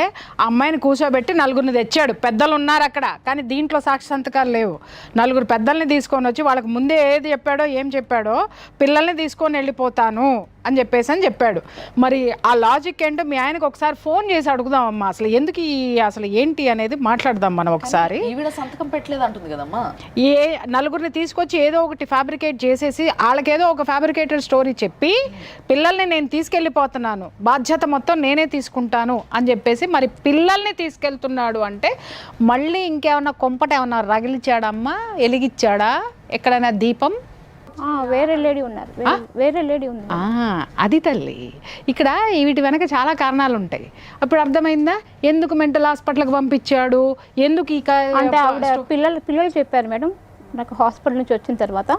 అమ్మాయిని కూర్చోబెట్టి 4 తెచ్చాడు, పెద్దలు ఉన్నారు అక్కడ, కానీ దీంట్లో సాక్షి సంతకాలు లేవు. 4 పెద్దల్ని తీసుకొని వచ్చి వాళ్ళకి ముందే ఏది చెప్పాడో ఏం చెప్పాడో, పిల్లల్ని తీసుకొని వెళ్ళిపోతాను అని చెప్పాడు. మరి ఆ లాజిక్ ఏంటో మీ ఆయనకు ఒకసారి ఫోన్ చేసి అడుగుదామమ్మా, అసలు ఎందుకు అసలు ఏంటి అనేది మాట్లాడదాం మనం ఒకసారి. ఈవిడ సంతకం పెట్టలేదు అంటుంది కదమ్మా. నలుగురిని తీసుకొచ్చి ఏదో ఒకటి ఫ్యాబ్రికేట్ చేసేసి వాళ్ళకేదో ఒక ఫ్యాబ్రికేటెడ్ స్టోరీ చెప్పి పిల్లల్ని నేను తీసుకెళ్ళిపోతున్నాను, బాధ్యత మొత్తం నేనే తీసుకుంటాను అని చెప్పేసి మరి పిల్లల్ని తీసుకెళ్తున్నాడు అంటే మళ్ళీ ఇంకేమన్నా కొంపట ఏమన్నా రగిలిచ్చాడమ్మా, ఎలిగిచ్చాడా ఎక్కడైనా దీపం? వేరే లేడీ ఉన్నారు, వేరే లేడీ ఉంది. అది తల్లి, ఇక్కడ వీటి వెనక చాలా కారణాలు ఉంటాయి. అప్పుడు అర్థమైందా ఎందుకు మెంటల్ హాస్పిటల్కి పంపించాడు, ఎందుకు అంటే ఆవిడ పిల్లలు చెప్పారు మేడం, నాకు హాస్పిటల్ నుంచి వచ్చిన తర్వాత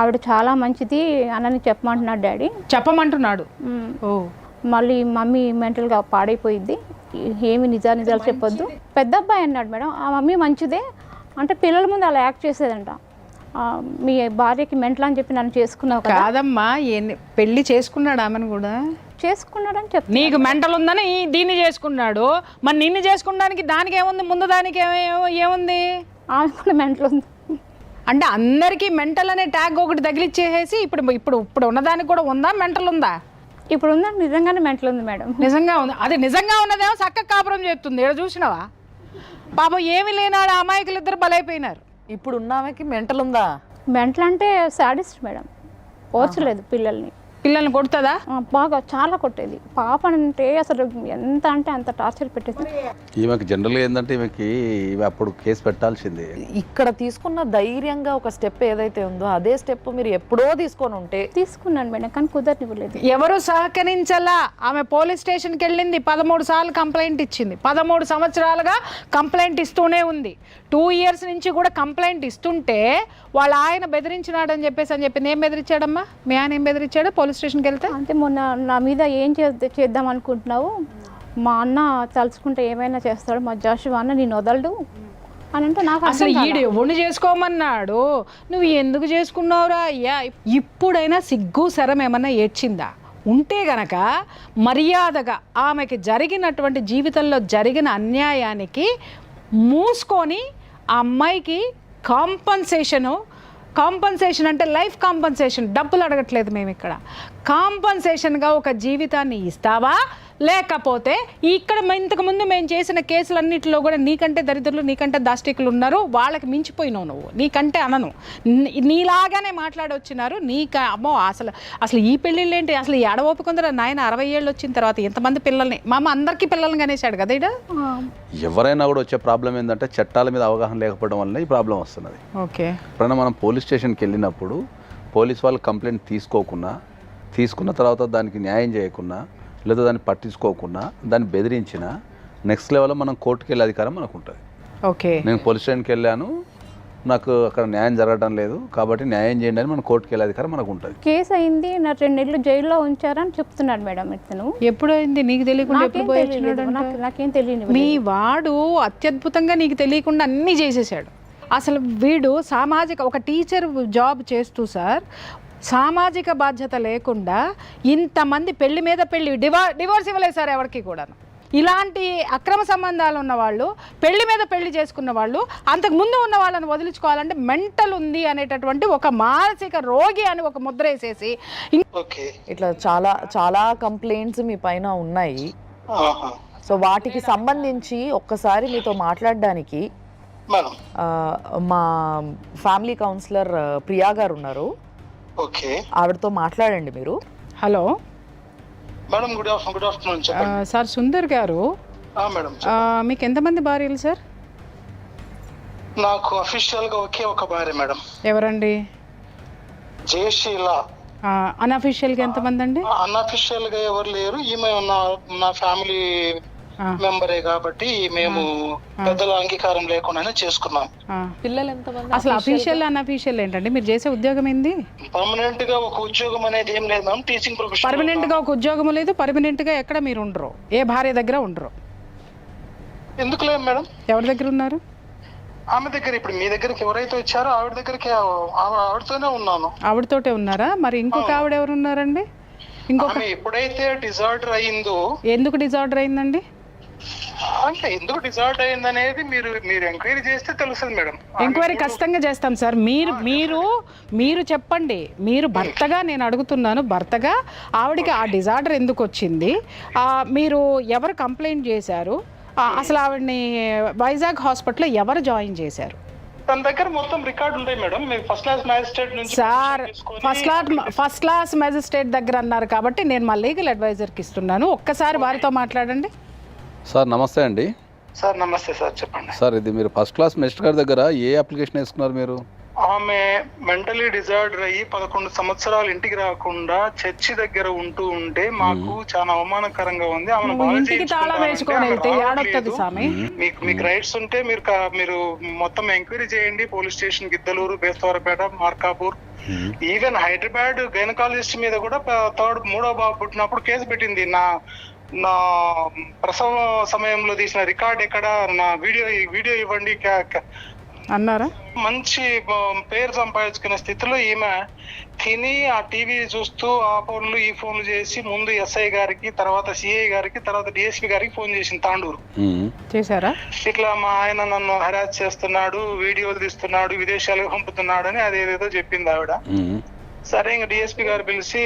ఆవిడ చాలా మంచిది అని చెప్పమంటున్నాడు డాడీ. చెప్పమంటున్నాడు. మళ్ళీ మమ్మీ మెంటల్గా పాడైపోయింది, ఏమి నిజాలు చెప్పొద్దు. పెద్ద అబ్బాయి అన్నాడు మేడం, ఆ మమ్మీ మంచిదే అంటే పిల్లల ముందు అలా యాక్ట్ చేసేదంట. మీ భార్యకి మెంటల్ అని చెప్పి నన్ను చేసుకున్నావు కాదమ్మా, పెళ్లి చేసుకున్నాడు ఆమెను కూడా చేసుకున్నాడని చెప్పి. నీకు మెంటల్ ఉందని దీన్ని చేసుకున్నాడు, మరి నిన్ను చేసుకోవడానికి దానికి ఏముంది, ముందు దానికి ఏముంది? ఆమె కూడా మెంటల్ ఉంది అంటే అందరికీ మెంటల్ అనే ట్యాగ్ ఒకటి తగిలిచ్చేసేసి ఇప్పుడు ఉన్నదానికి కూడా ఉందా మెంటల్ ఉందా? ఇప్పుడు ఉందంటే నిజంగానే మెంటల్ ఉంది మేడం. నిజంగా ఉంది. అది నిజంగా ఉన్నదేమో చక్కగా కాపురం చెప్తుంది. ఇక్కడ చూసినావా పాపం, ఏమి లేనాడు అమాయకులు ఇద్దరు బలైపోయినారు. ఇప్పుడు ఉన్నామెకి మెంటల్ ఉందా? మెంటల్ అంటే సాడిస్ట్ మేడం, ఓర్చలేదు పిల్లల్ని కొడుతుందా? బాగా చాలా కొట్టేది. పాప అంటే అసలు ఎంత అంటే అంత టార్చర్ పెట్టేది. ఈమెకి జనరల్గా ఏంటంటే ఈమె అప్పుడు కేసు పెట్టాల్సిందే. ఇక్కడ తీసుకున్న ధైర్యంగా ఒక స్టెప్ ఏదైతే ఉందో అదే స్టెప్ మీరు ఎప్పుడో తీసుకొని ఉంటే. తీసుకున్నాను మేడం, కానీ కుదరనివ్వలేదు. ఎవరు సహకరించలా. ఆమె పోలీస్ స్టేషన్కి వెళ్ళింది, 13 సార్లు కంప్లైంట్ ఇచ్చింది, 13 సంవత్సరాలుగా కంప్లైంట్ ఇస్తూనే ఉంది. 2 years నుంచి కూడా కంప్లైంట్ ఇస్తుంటే వాళ్ళ ఆయన బెదిరించినాడని చెప్పి ఏం బెదిరించాడమ్మా? మీ ఆయన ఏం బెదిరించాడు పోలీస్ స్టేషన్కి వెళ్తే? అంటే మొన్న నా మీద ఏం చేద్దాం అనుకుంటున్నావు, మా అన్న తలుచుకుంటే ఏమైనా చేస్తాడు, మా జాషువా అన్న నేను వదలడు అని అంటే నాకు అసలు ఈడు ఎవరిని చేసుకోమన్నాడు, నువ్వు ఎందుకు చేసుకున్నావురా అయ్యా? ఇప్పుడైనా సిగ్గు శరం ఏమన్నా ఏడ్చిందా? ఉంటే గనక మర్యాదగా ఆమెకి జరిగినటువంటి జీవితంలో జరిగిన అన్యాయానికి మూసుకొని ఆ అమ్మాయికి కాంపన్సేషన్ అంటే లైఫ్ కాంపన్సేషన్, డబ్బులు అడగట్లేదు మేము ఇక్కడ, కాంపన్సేషన్గా ఒక జీవితాన్ని ఇస్తావా? లేకపోతే ఇక్కడ ఇంతకుముందు మేము చేసిన కేసులన్నింటిలో కూడా నీకంటే దరిద్రులు, నీకంటే దాష్టికులు ఉన్నారు, వాళ్ళకి మించిపోయినావు నువ్వు, నీకంటే అనను, నీలాగానే మాట్లాడొచ్చినారు. అమ్మో అసలు ఈ పెళ్ళిళ్ళు ఏంటి, అసలు ఈ ఆడవోపుకుందరా నాయన 60 ఏళ్ళు వచ్చిన తర్వాత ఎంతమంది పిల్లల్ని, మా అమ్మ అందరికీ పిల్లల్ని కనేసాడు కదా ఇడ. ఎవరైనా కూడా వచ్చే ప్రాబ్లం ఏంటంటే చట్టాల మీద అవగాహన లేకపోవడం వల్ల ఈ ప్రాబ్లం వస్తున్నది. ఓకే, ఎప్పుడైనా మనం పోలీస్ స్టేషన్కి వెళ్ళినప్పుడు పోలీస్ వాళ్ళు కంప్లైంట్ తీసుకున్న తర్వాత దానికి న్యాయం చేయకున్నా లేదా దాన్ని పట్టించుకోకుండా దాన్ని బెదిరించిన నెక్స్ట్ లెవెల్లో మనం కోర్టుకు వెళ్ళే అధికారం మనకు ఉంటుంది. ఓకే, నేను పోలీస్ స్టేషన్కి వెళ్ళాను, నాకు అక్కడ న్యాయం జరగడం లేదు కాబట్టి న్యాయం చేయండి అని మనం కోర్టుకు వెళ్ళే అధికారం మనకు ఉంటుంది. కేసు అయింది, నా 2 నెలలు జైల్లో ఉంచారని చెప్తున్నాడు మేడం. ఇతను ఎప్పుడు అయింది నీకు తెలియకుండా? నాకేం తెలియదు. మీ వాడు అత్యద్భుతంగా నీకు తెలియకుండా అన్నీ చేసేసాడు. అసలు వీడు ఒక టీచర్ జాబ్ చేస్తూ సార్ సామాజిక బాధ్యత లేకుండా ఇంతమంది పెళ్లి మీద పెళ్లి, డివోర్స్ ఇవ్వలేదు సార్ ఎవరికి కూడా. ఇలాంటి అక్రమ సంబంధాలు ఉన్న వాళ్ళు, పెళ్లి మీద పెళ్లి చేసుకున్న వాళ్ళు, అంతకు ముందు ఉన్న వాళ్ళని వదిలించుకోవాలంటే మెంటల్ ఉంది అనేటటువంటి ఒక మానసిక రోగి అని ఒక ముద్ర వేసేసి ఇట్లా చాలా చాలా కంప్లైంట్స్ మీ పైన ఉన్నాయి. సో వాటికి సంబంధించి ఒక్కసారి మీతో మాట్లాడడానికి మా ఫ్యామిలీ కౌన్సిలర్ ప్రియా గారు ఉన్నారు, ఆవిడతో మాట్లాడండి మీరు. Hello madam, good afternoon. Sir Sundar గారు, మీకు ఎంతమంది భార్యలు సార్? నాకు అఫీషియల్ గా ఒక భార్య మేడం. ఎవరండి? జయశీల. అన్అఫీషియల్ గా ఎంతమంది అండి? అన్అఫీషియల్ గా ఎవరు లేరు, ఈమె నా ఫ్యామిలీ మెంబరే కాబట్టి మేము పెద్దల అంగీకారం లేకుండా చేసుకున్నాం. పిల్లలు ఎంతమంది? అసలు అఫీషియల్ అన్అఫీషియల్ ఏంటండి? మీరు చేసే ఉద్యోగం ఏంది? పర్మనెంట్ గా ఒక ఉద్యోగం అనేది ఏం లేదు మ్యామ్, టీచింగ్ ప్రొఫెషన్. పర్మనెంట్ గా ఒక ఉద్యోగం లేదు, పర్మనెంట్ గా ఎక్కడ మీరు ఉండరు, ఏ భార్య దగ్గర ఉండరు. ఎందుకు లేదు మేడం? ఎవరి దగ్గర ఉన్నారు? ఆమె దగ్గర. ఇప్పుడు మీ దగ్గరికి ఎవరైతే వచ్చారో ఆవిడ దగ్గరికి ఆవిడతోనే ఉన్నాను. ఆవిడతోటే ఉన్నారా? మరి ఇంకొక ఆవిడ ఎవరు ఉన్నారండి? ఎప్పుడైతే డిజార్డర్ అయిందో. ఎందుకు డిజార్డర్ అయిందండి? అంటే ఎందుకు డిజార్ట్ అయింది అనేది మీరు ఎంక్వైరీ చేస్తే తెలుస్తుంది మేడం. ఎంక్వైరీ ఖచ్చితంగా చేస్తాం సార్. మీరు చెప్పండి. మీరు భర్తగా నేను అడుగుతున్నాను, భర్తగా ఆవిడకి ఆ డిజార్డర్ ఎందుకు వచ్చింది, మీరు ఎవరు కంప్లైంట్ చేశారు, అసలు ఆవిడని వైజాగ్ హాస్పిటల్లో ఎవరు జాయిన్ చేశారు? తన దగ్గర మొత్తం రికార్డు ఉంటాయి మేడం. మీరు ఫస్ట్ క్లాస్ మ్యాజిస్ట్రేట్ నుంచి సార్ ఫస్ట్ క్లాస్ మ్యాజిస్ట్రేట్ దగ్గర అన్నారు కాబట్టి నేను మా లీగల్ అడ్వైజర్కి ఇస్తున్నాను. ఒక్కసారి వారితో మాట్లాడండి. సార్ నమస్తే అండి. సార్ నమస్తే సార్, చెప్పండి సార్ ఇది మీరు ఫస్ట్ క్లాస్ మెజిస్ట్రేట్ గారి దగ్గర ఏ అప్లికేషన్ వేసుకున్నారు మీరు? ఆమె మెంటలీ డిజార్డర్ అయ్యి 11 సంవత్సరాలు ఇంటికి రాకుండా చర్చి దగ్గర ఉంటూ ఉంటే మాకు చాలా అవమానకరంగా ఉంది. ఆమెను బాగా ఇంటికి తాళం వేసుకొని వెళ్తే ఏడొస్తుంది స్వామి. మీకు రైట్స్ ఉంటే మీరు మొత్తం ఎంక్వైరీ చేయండి. Police station Giddalur, Bestavarapeta, Markapur, even Hyderabad gynaecologist మీద కూడా మూడో బాబు పుట్టినప్పుడు కేసు పెట్టింది. నా ప్రసవ సమయంలో తీసిన రికార్డ్ ఎక్కడ, నా వీడియో ఇవ్వండి అన్నారా? మంచి పేరు సంపాదించుకునే స్థితిలో ఈమె తిని ఆ టీవీ చూస్తూ ఆ ఫోన్లు ఈ ఫోన్లు చేసి ముందు ఎస్ఐ గారికి, తర్వాత సిఐ గారికి, తర్వాత డిఎస్పీ గారికి ఫోన్ చేసింది తాండూరు. చేశారా? ఇట్లా మా ఆయన నన్ను హెరాస్ చేస్తున్నాడు, వీడియోలు తీస్తున్నాడు, విదేశాలకు పంపుతున్నాడు అని అదేదేదో చెప్పింది ఆవిడ. సరే ఇంకా డిఎస్పీ గారు పిలిచి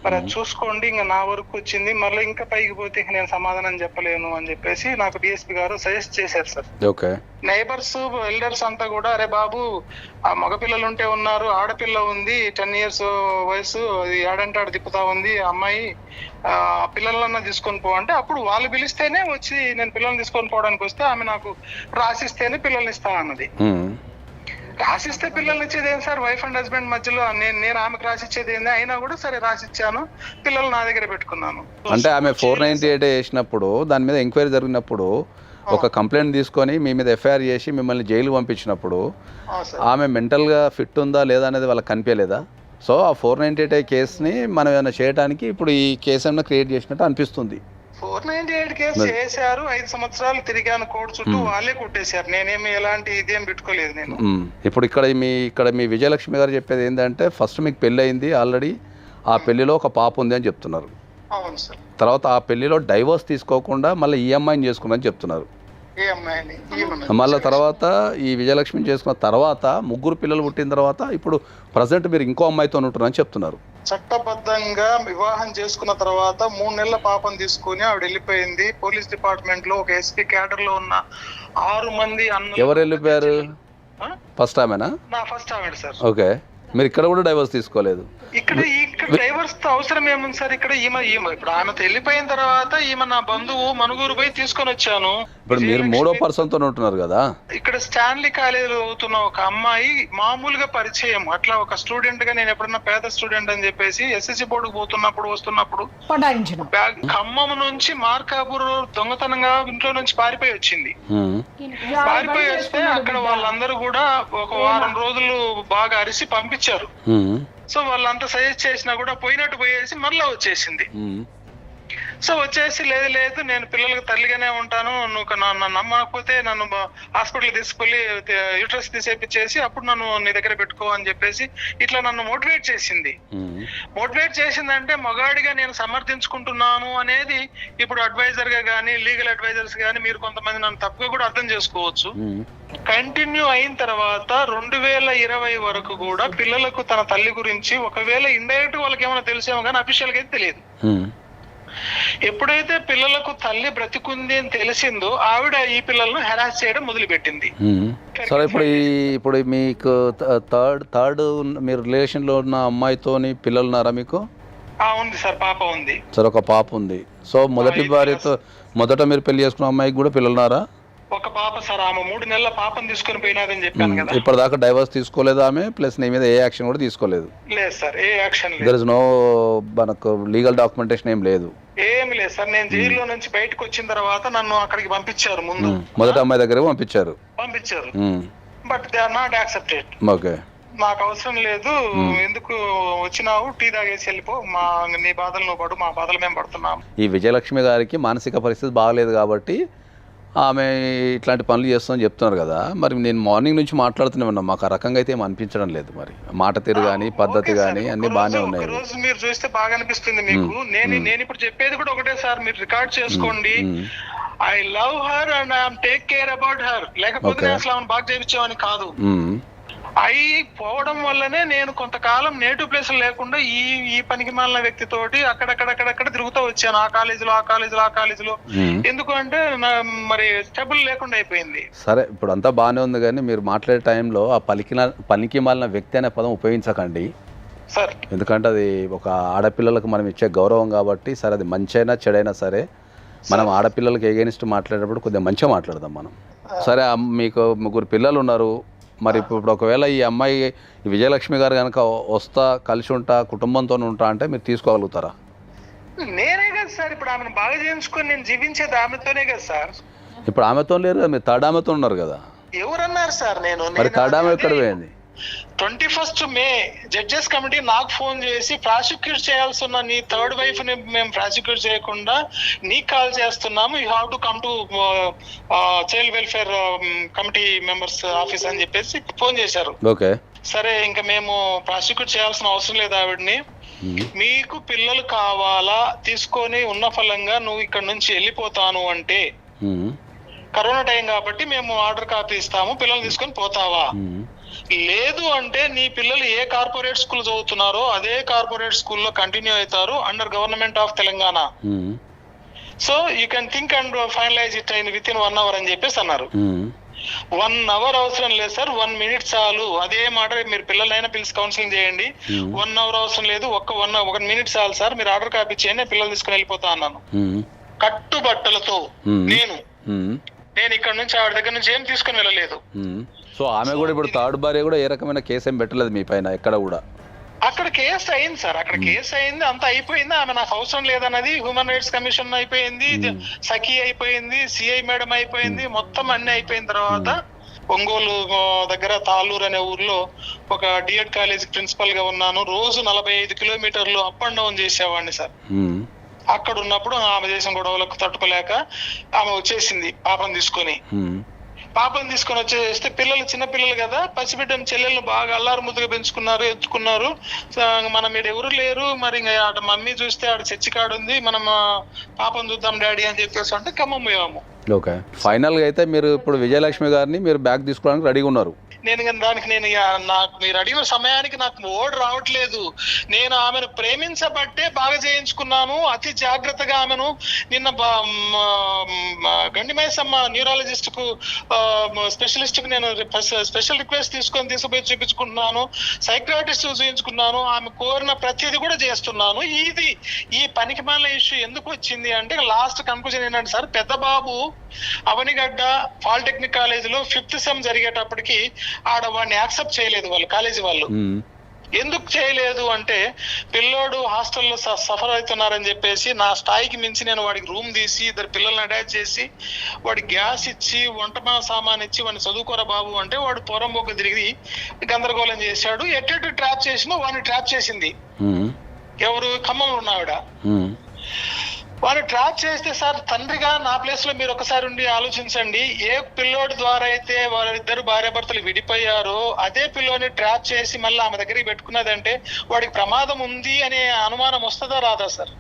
మరి చూసుకోండి, ఇంకా నా వరకు వచ్చింది, మళ్ళీ ఇంకా పైకి పోతే ఇంక నేను సమాధానం చెప్పలేను అని చెప్పేసి నాకు డిఎస్పీ గారు సజెస్ట్ చేశారు సార్. నైబర్స్, ఎల్డర్స్ అంతా కూడా అరే బాబు ఆ మగపిల్లలు ఉంటే ఉన్నారు, ఆడపిల్ల ఉంది 10 years వయసు, అది ఆడంటే ఆడ తిప్పుతా ఉంది అమ్మాయి, పిల్లలన్నా తీసుకొని పో అంటే అప్పుడు వాళ్ళు పిలిస్తేనే వచ్చి నేను పిల్లల్ని తీసుకొని పోవడానికి వస్తే ఆమె నాకు రాసిస్తేనే పిల్లల్ని ఇస్తా అన్నది. రాసిస్తే పిల్లల్ని ఇచ్చేది ఏం సార్, వైఫ్ అండ్ హస్బెండ్ మధ్యలో నేను ఆమెకు రాసిచ్చేది ఏంది, అయినా కూడా సరే రాసిచ్చాను, పిల్లలు నా దగ్గర పెట్టుకున్నాను. అంటే ఆమె 498 వేసినప్పుడు దాని మీద ఎంక్వైరీ జరిగినప్పుడు ఒక కంప్లైంట్ తీసుకొని మీ మీద ఎఫ్ఐఆర్ చేసి మిమ్మల్ని జైలు పంపించినప్పుడు ఆమె మెంటల్గా ఫిట్ ఉందా లేదా అనేది వాళ్ళకి కనిపించలేదా? సో ఆ 498 కేసుని మనం ఏమైనా చేయడానికి ఇప్పుడు ఈ కేసు ఏమైనా క్రియేట్ చేసినట్టు అనిపిస్తుంది. 498 కేసు చేశారు, 5 సంవత్సరాలు తిరిగాను కోర్టు చుట్టూ, వాళ్ళే కొట్టేశారు. నేనేమి ఎలాంటి ఇదేం పెట్టుకోలేదు నేను. ఇప్పుడు ఇక్కడ మీ విజయలక్ష్మి గారు చెప్పేది ఏంటంటే ఫస్ట్ మీకు పెళ్ళి అయింది ఆల్రెడీ, ఆ పెళ్లిలో ఒక పాప ఉంది అని చెప్తున్నారు. అవును సార్. తర్వాత ఆ పెళ్లిలో డైవోర్స్ తీసుకోకుండా మళ్ళీ ఈ అమ్మాయిని చేసుకున్నారని చెప్తున్నారు. మళ్ళీ తర్వాత ఈ విజయలక్ష్మిని చేసుకున్న తర్వాత 3 పిల్లలు పుట్టిన తర్వాత ఇప్పుడు ప్రజెంట్ మీరు ఇంకో అమ్మాయితో ఉంటున్నారని చెప్తున్నారు. చట్టబద్ధంగా వివాహం చేసుకున్న తర్వాత 3 నెలల పాపం తీసుకుని ఆవిడ వెళ్ళిపోయింది. పోలీస్ డిపార్ట్మెంట్ లో ఒక ఎస్పీ క్యాడర్ లో ఉన్న 6 మంది అన్న. ఎవరు వెళ్ళిపోయారు? ఫస్ట్ ఆమెనా? నా ఫస్ట్ ఆమె సార్. ఓకే, మీరు ఇక్కడ కూడా డైవర్స్ తీసుకోలేదు. ఇక్కడ డైవర్స్ అవసరం ఏముంది సార్? ఇక్కడ ఈమె ఇప్పుడు ఆమె వెళ్ళిపోయిన తర్వాత ఈమె నా బంధువు మనుగురు పోయి తీసుకొని వచ్చాను. ఇప్పుడు మీరు 3వ పర్సన్ తో ఉంటున్నారు కదా. ఇక్కడ స్టాన్లీ కాలేజీలో అవుతున్న ఒక అమ్మాయి మామూలుగా పరిచయం, అట్లా ఒక స్టూడెంట్ గా నేను ఎప్పుడన్నా పేద స్టూడెంట్ అని చెప్పేసి ఎస్ఎస్సి బోర్డుకు వస్తున్నప్పుడు ఖమ్మం నుంచి మార్కాపూర్ దొంగతనంగా ఇంట్లో నుంచి పారిపోయి వచ్చింది. పారిపోయి వస్తే అక్కడ వాళ్ళందరూ కూడా ఒక వారం రోజులు బాగా అరిసి పంపించారు. సో వాళ్ళంతా సజెస్ట్ చేసినా కూడా పోయినట్టు పోయేసి మళ్ళా వచ్చేసింది. సో వచ్చేసి లేదు నేను పిల్లలకు తల్లిగానే ఉంటాను, నువ్వు నన్ను నమ్మకపోతే నన్ను హాస్పిటల్ తీసుకెళ్ళి యూట్రస్ తీసేపించేసి అప్పుడు నన్ను నీ దగ్గర పెట్టుకో అని చెప్పేసి ఇట్లా నన్ను మోటివేట్ చేసింది. మోటివేట్ చేసిందంటే మగాడిగా నేను సమర్థించుకుంటున్నాను అనేది ఇప్పుడు అడ్వైజర్ గా కానీ లీగల్ అడ్వైజర్స్ కానీ మీరు కొంతమంది నన్ను తప్పుగా కూడా అర్థం చేసుకోవచ్చు. కంటిన్యూ అయిన తర్వాత 2020 వరకు కూడా పిల్లలకు తన తల్లి గురించి ఒకవేళ ఇండైరెక్ట్ వాళ్ళకి ఏమైనా తెలిసేమో కానీ అఫీషియల్ గా అయితే తెలియదు. ఎప్పుడైతే పిల్లలకు తల్లి బ్రతికుంది అని తెలిసిందో ఆవిడ ఈ పిల్లలను హెరాస్ చేయడం మొదలుపెట్టింది. సరే, ఇప్పుడు మీకు థర్డ్ మీరు రిలేషన్ లో ఉన్న అమ్మాయితోని పిల్లలు ఉన్నారా మీకు? ఉంది సార్, పాప ఉంది. సరే, ఒక పాప ఉంది. సో మొదటి భార్యతో మొదట మీరు పెళ్లి చేసుకున్న అమ్మాయికి కూడా పిల్లలు ఉన్నారా? ఒక పాప సార్, ఆమె 3 నెలల పాపని తీసుకొని పోయినాదని చెప్పాను కదా. ఇప్పటిదాకా డైవర్స్ తీసుకోలేదు ఆమె, ప్లస్ నీ మీద ఏ యాక్షన్ కూడా తీసుకోలేదు? లేదు సార్, ఏ యాక్షన్ లేదు. దేర్ ఇస్ నో మనకు లీగల్ డాక్యుమెంటేషన్ ఏం లేదు? ఏమి లేదు సార్. నేను జైల్లో నుంచి బయటకు వచ్చిన తర్వాత నన్ను అక్కడికి పంపించారు. ముందు మొదటి అమ్మాయి దగ్గర పంపించారు. But they are not accepted. Okay, నాకు అవసరం లేదు, ఎందుకు వచ్చినావు, టీ తాగేసి వెళ్ళిపో, నీ బాధలు నువ్వు పడు, మా బాధలు మేము పడుతున్నాం. ఈ విజయలక్ష్మి గారికి మానసిక పరిస్థితి బాగలేదు కాబట్టి ఆమె ఇట్లాంటి పనులు చేస్తుందని చెప్తున్నారు కదా. మరి నేను మార్నింగ్ నుంచి మాట్లాడుతూనే ఉన్నా, మాకు ఆ రకంగా అయితే ఏం అనిపించడం లేదు. మరి మాట తీరు కానీ పద్ధతి కానీ అన్ని బాగానే ఉన్నాయి. రోజు మీరు చూస్తే బాగా అనిపిస్తుంది మీకు. నేను ఇప్పుడు చెప్పేది కూడా ఒకటే సార్, మీరు రికార్డ్ చేసుకోండి. I love her and I'm take care about her. లేకపోతే నేను అసలు ఆమెను బాగా చేయించేవాని కాదు. అయి పోవడం వల్లనే నేను కొంతకాలం నేటివ్ ప్లేస్ లేకుండా ఈ పనికి మాలిన వ్యక్తితోటి అక్కడక్కడ తిరుగుతూ వచ్చాను. ఆ కాలేజీలో ఎందుకు అంటే మరి స్టెబుల్ లేకుండా అయిపోయింది. సరే, ఇప్పుడు అంతా బాగానే ఉంది, కానీ మీరు మాట్లాడే టైంలో ఆ పనికి మాలిన వ్యక్తి అనే పదం ఉపయోగించకండి సార్. ఎందుకంటే అది ఒక ఆడపిల్లలకు మనం ఇచ్చే గౌరవం కాబట్టి. సరే, అది మంచైనా చెడైనా సరే మనం ఆడపిల్లలకి ఎగెనిస్ట్ మాట్లాడేటప్పుడు కొద్దిగా మంచిగా మాట్లాడదాం మనం. సరే, మీకు 3 పిల్లలు ఉన్నారు. మరి ఇప్పుడు ఒకవేళ ఈ అమ్మాయి విజయలక్ష్మి గారు కనుక వస్తా కలిసి ఉంటా కుటుంబంతో ఉంటా అంటే మీరు తీసుకోగలుగుతారా? నేనే కదా సార్ ఇప్పుడు ఆమెను బాగా చేయించుకొని నేను జీవించేది ఆమెతోనే కదా సార్. ఇప్పుడు ఆమెతో లేరు కదా, మీరు థర్డ్ ఆమెతో ఉన్నారు కదా. ఎవరన్నారు సార్? మరి థర్డ్ ఆమె ఎక్కడ పోయింది? 21st May జడ్జెస్ కమిటీ నాకు ఫోన్ చేసి ప్రాసిక్యూట్ చేయాల్సిన నీ థర్డ్ వైఫ్ ని మేము ప్రాసిక్యూట్ చేయకుండా నీకు కాల్ చేస్తున్నాము, you have to come to child welfare committee members office అని చెప్పేసి ఫోన్ చేశారు. ఓకే, సరే ఇంకా మేము ప్రాసిక్యూట్ చేయాల్సిన అవసరం లేదు ఆవిడ్ని, మీకు పిల్లలు కావాలా తీసుకొని ఉన్న ఫలంగా నువ్వు ఇక్కడ నుంచి వెళ్ళిపోతాను అంటే కరోనా టైం కాబట్టి మేము ఆర్డర్ కాపీ ఇస్తాము, పిల్లల్ని తీసుకొని పోతావా? లేదు అంటే నీ పిల్లలు ఏ కార్పొరేట్ స్కూల్ చదువుతున్నారో అదే కార్పొరేట్ స్కూల్లో కంటిన్యూ అవుతారు under government of Telangana. So you can think and finalise it with in 1 hour అని చెప్పేసి అన్నారు. 1 hour అవసరం లేదు సార్, 1 minute చాలు. అదే మాట మీరు పిల్లలైనా పిలిచి కౌన్సిలింగ్ చేయండి. 1 hour అవసరం లేదు, 1 minute చాలు సార్, మీరు ఆర్డర్ కాపీ చేయండి, పిల్లలు తీసుకుని వెళ్ళిపోతా అన్నాను. కట్టుబట్టలతో నేను ఇక్కడ నుంచి ఆవిడ దగ్గర నుంచి ఏం తీసుకుని వెళ్ళలేదు. సో ఆమె కూడా ఇప్పుడు థర్డ్ భార్య కూడా ఏ రకమైన కేసు ఏం పెట్టలేదు మీ పైన ఎక్కడ కూడా? అక్కడ కేసు అయింది సార్, అక్కడ కేసు అయింది, అంత అయిపోయింది. ఆమె నాకు అవసరం లేదన్నది హ్యూమన్ రైట్స్ కమిషన్ అయిపోయింది, సఖీ అయిపోయింది, సిఐ మేడం అయిపోయింది, మొత్తం అన్ని అయిపోయిన తర్వాత ఒంగోలు దగ్గర తాళ్ళూరు అనే ఊర్లో ఒక డిఎడ్ కాలేజ్ ప్రిన్సిపల్ గా ఉన్నాను. రోజు 45 kilometers అప్ అండ్ డౌన్ చేసేవాడిని సార్. అక్కడ ఉన్నప్పుడు ఆమె చేసిన గొడవలకు తట్టుకోలేక ఆమె వచ్చేసింది పాపను తీసుకొని వచ్చేస్తే పిల్లలు చిన్న పిల్లలు కదా, పసిబిడ్డను చెల్లెళ్ళు బాగా అల్లారు ముద్దుగా పెంచుకున్నారు, ఎత్తుకున్నారు. మనం ఇక్కడ ఎవరు లేరు, మరి ఇంకా మమ్మీ చూస్తే ఆడ చర్చి కాడు ఉంది, మనం పాపను చూద్దాం డాడీ అని చెప్పేసి అంటే ఖమ్మం పోయాము. ఓకే, ఫైనల్ గా అయితే మీరు ఇప్పుడు విజయలక్ష్మి గారిని మీరు బ్యాక్ తీసుకోవడానికి రెడీగా ఉన్నారు. దానికి నాకు మీరు అడిగిన సమయానికి నాకు ఓడి రావట్లేదు. నేను ఆమెను ప్రేమించబట్టే బాగా చేయించుకున్నాను, అతి జాగ్రత్తగా ఆమెను. నిన్న గండిమైసమ్మ న్యూరాలజిస్ట్ కు స్పెషలిస్ట్ కు నేను స్పెషల్ రిక్వెస్ట్ తీసుకుపోయి చూపించుకుంటున్నాను, సైక్రాటిస్ట్ చూపించుకున్నాను, ఆమె కోరిన ప్రతిదీ కూడా చేస్తున్నాను. ఈ పనికి మాలిన ఇష్యూ ఎందుకు వచ్చింది అంటే లాస్ట్ కన్క్లూజన్ ఏంటంటే సార్, పెద్ద బాబు అవనిగడ్డ పాలిటెక్నిక్ కాలేజీలో 5th sem జరిగేటప్పటికి ఆడ వాడిని యాక్సెప్ట్ చేయలేదు వాళ్ళు, కాలేజీ వాళ్ళు. ఎందుకు చేయలేదు అంటే పిల్లోడు హాస్టల్లో సఫర్ అవుతున్నారని చెప్పేసి నా స్థాయికి మించి నేను వాడికి రూమ్ తీసి 2 పిల్లల్ని అటాచ్ చేసి వాడికి గ్యాస్ ఇచ్చి వంట సామాన్ ఇచ్చి వాడిని చదువుకోరా బాబు అంటే వాడు పొరంబొక్క తిరిగి గందరగోళం చేశాడు. ఎట్టెట్టు ట్రాప్ చేసినా వాడిని ట్రాప్ చేసింది ఎవరు? ఖమ్మంలో ఉన్నావిడ. వాడిని ట్రాప్ చేస్తే సార్, తండ్రిగా నా ప్లేస్ లో మీరు ఒకసారి ఉండి ఆలోచించండి. ఏ పిల్లోడి ద్వారా అయితే వారిద్దరు భార్యాభర్తలు విడిపోయారో అదే పిల్లోని ట్రాప్ చేసి మళ్ళీ ఆమె దగ్గరికి పెట్టుకున్నదంటే వాడికి ప్రమాదం ఉంది అనే అనుమానం వస్తుందా రాదా సార్?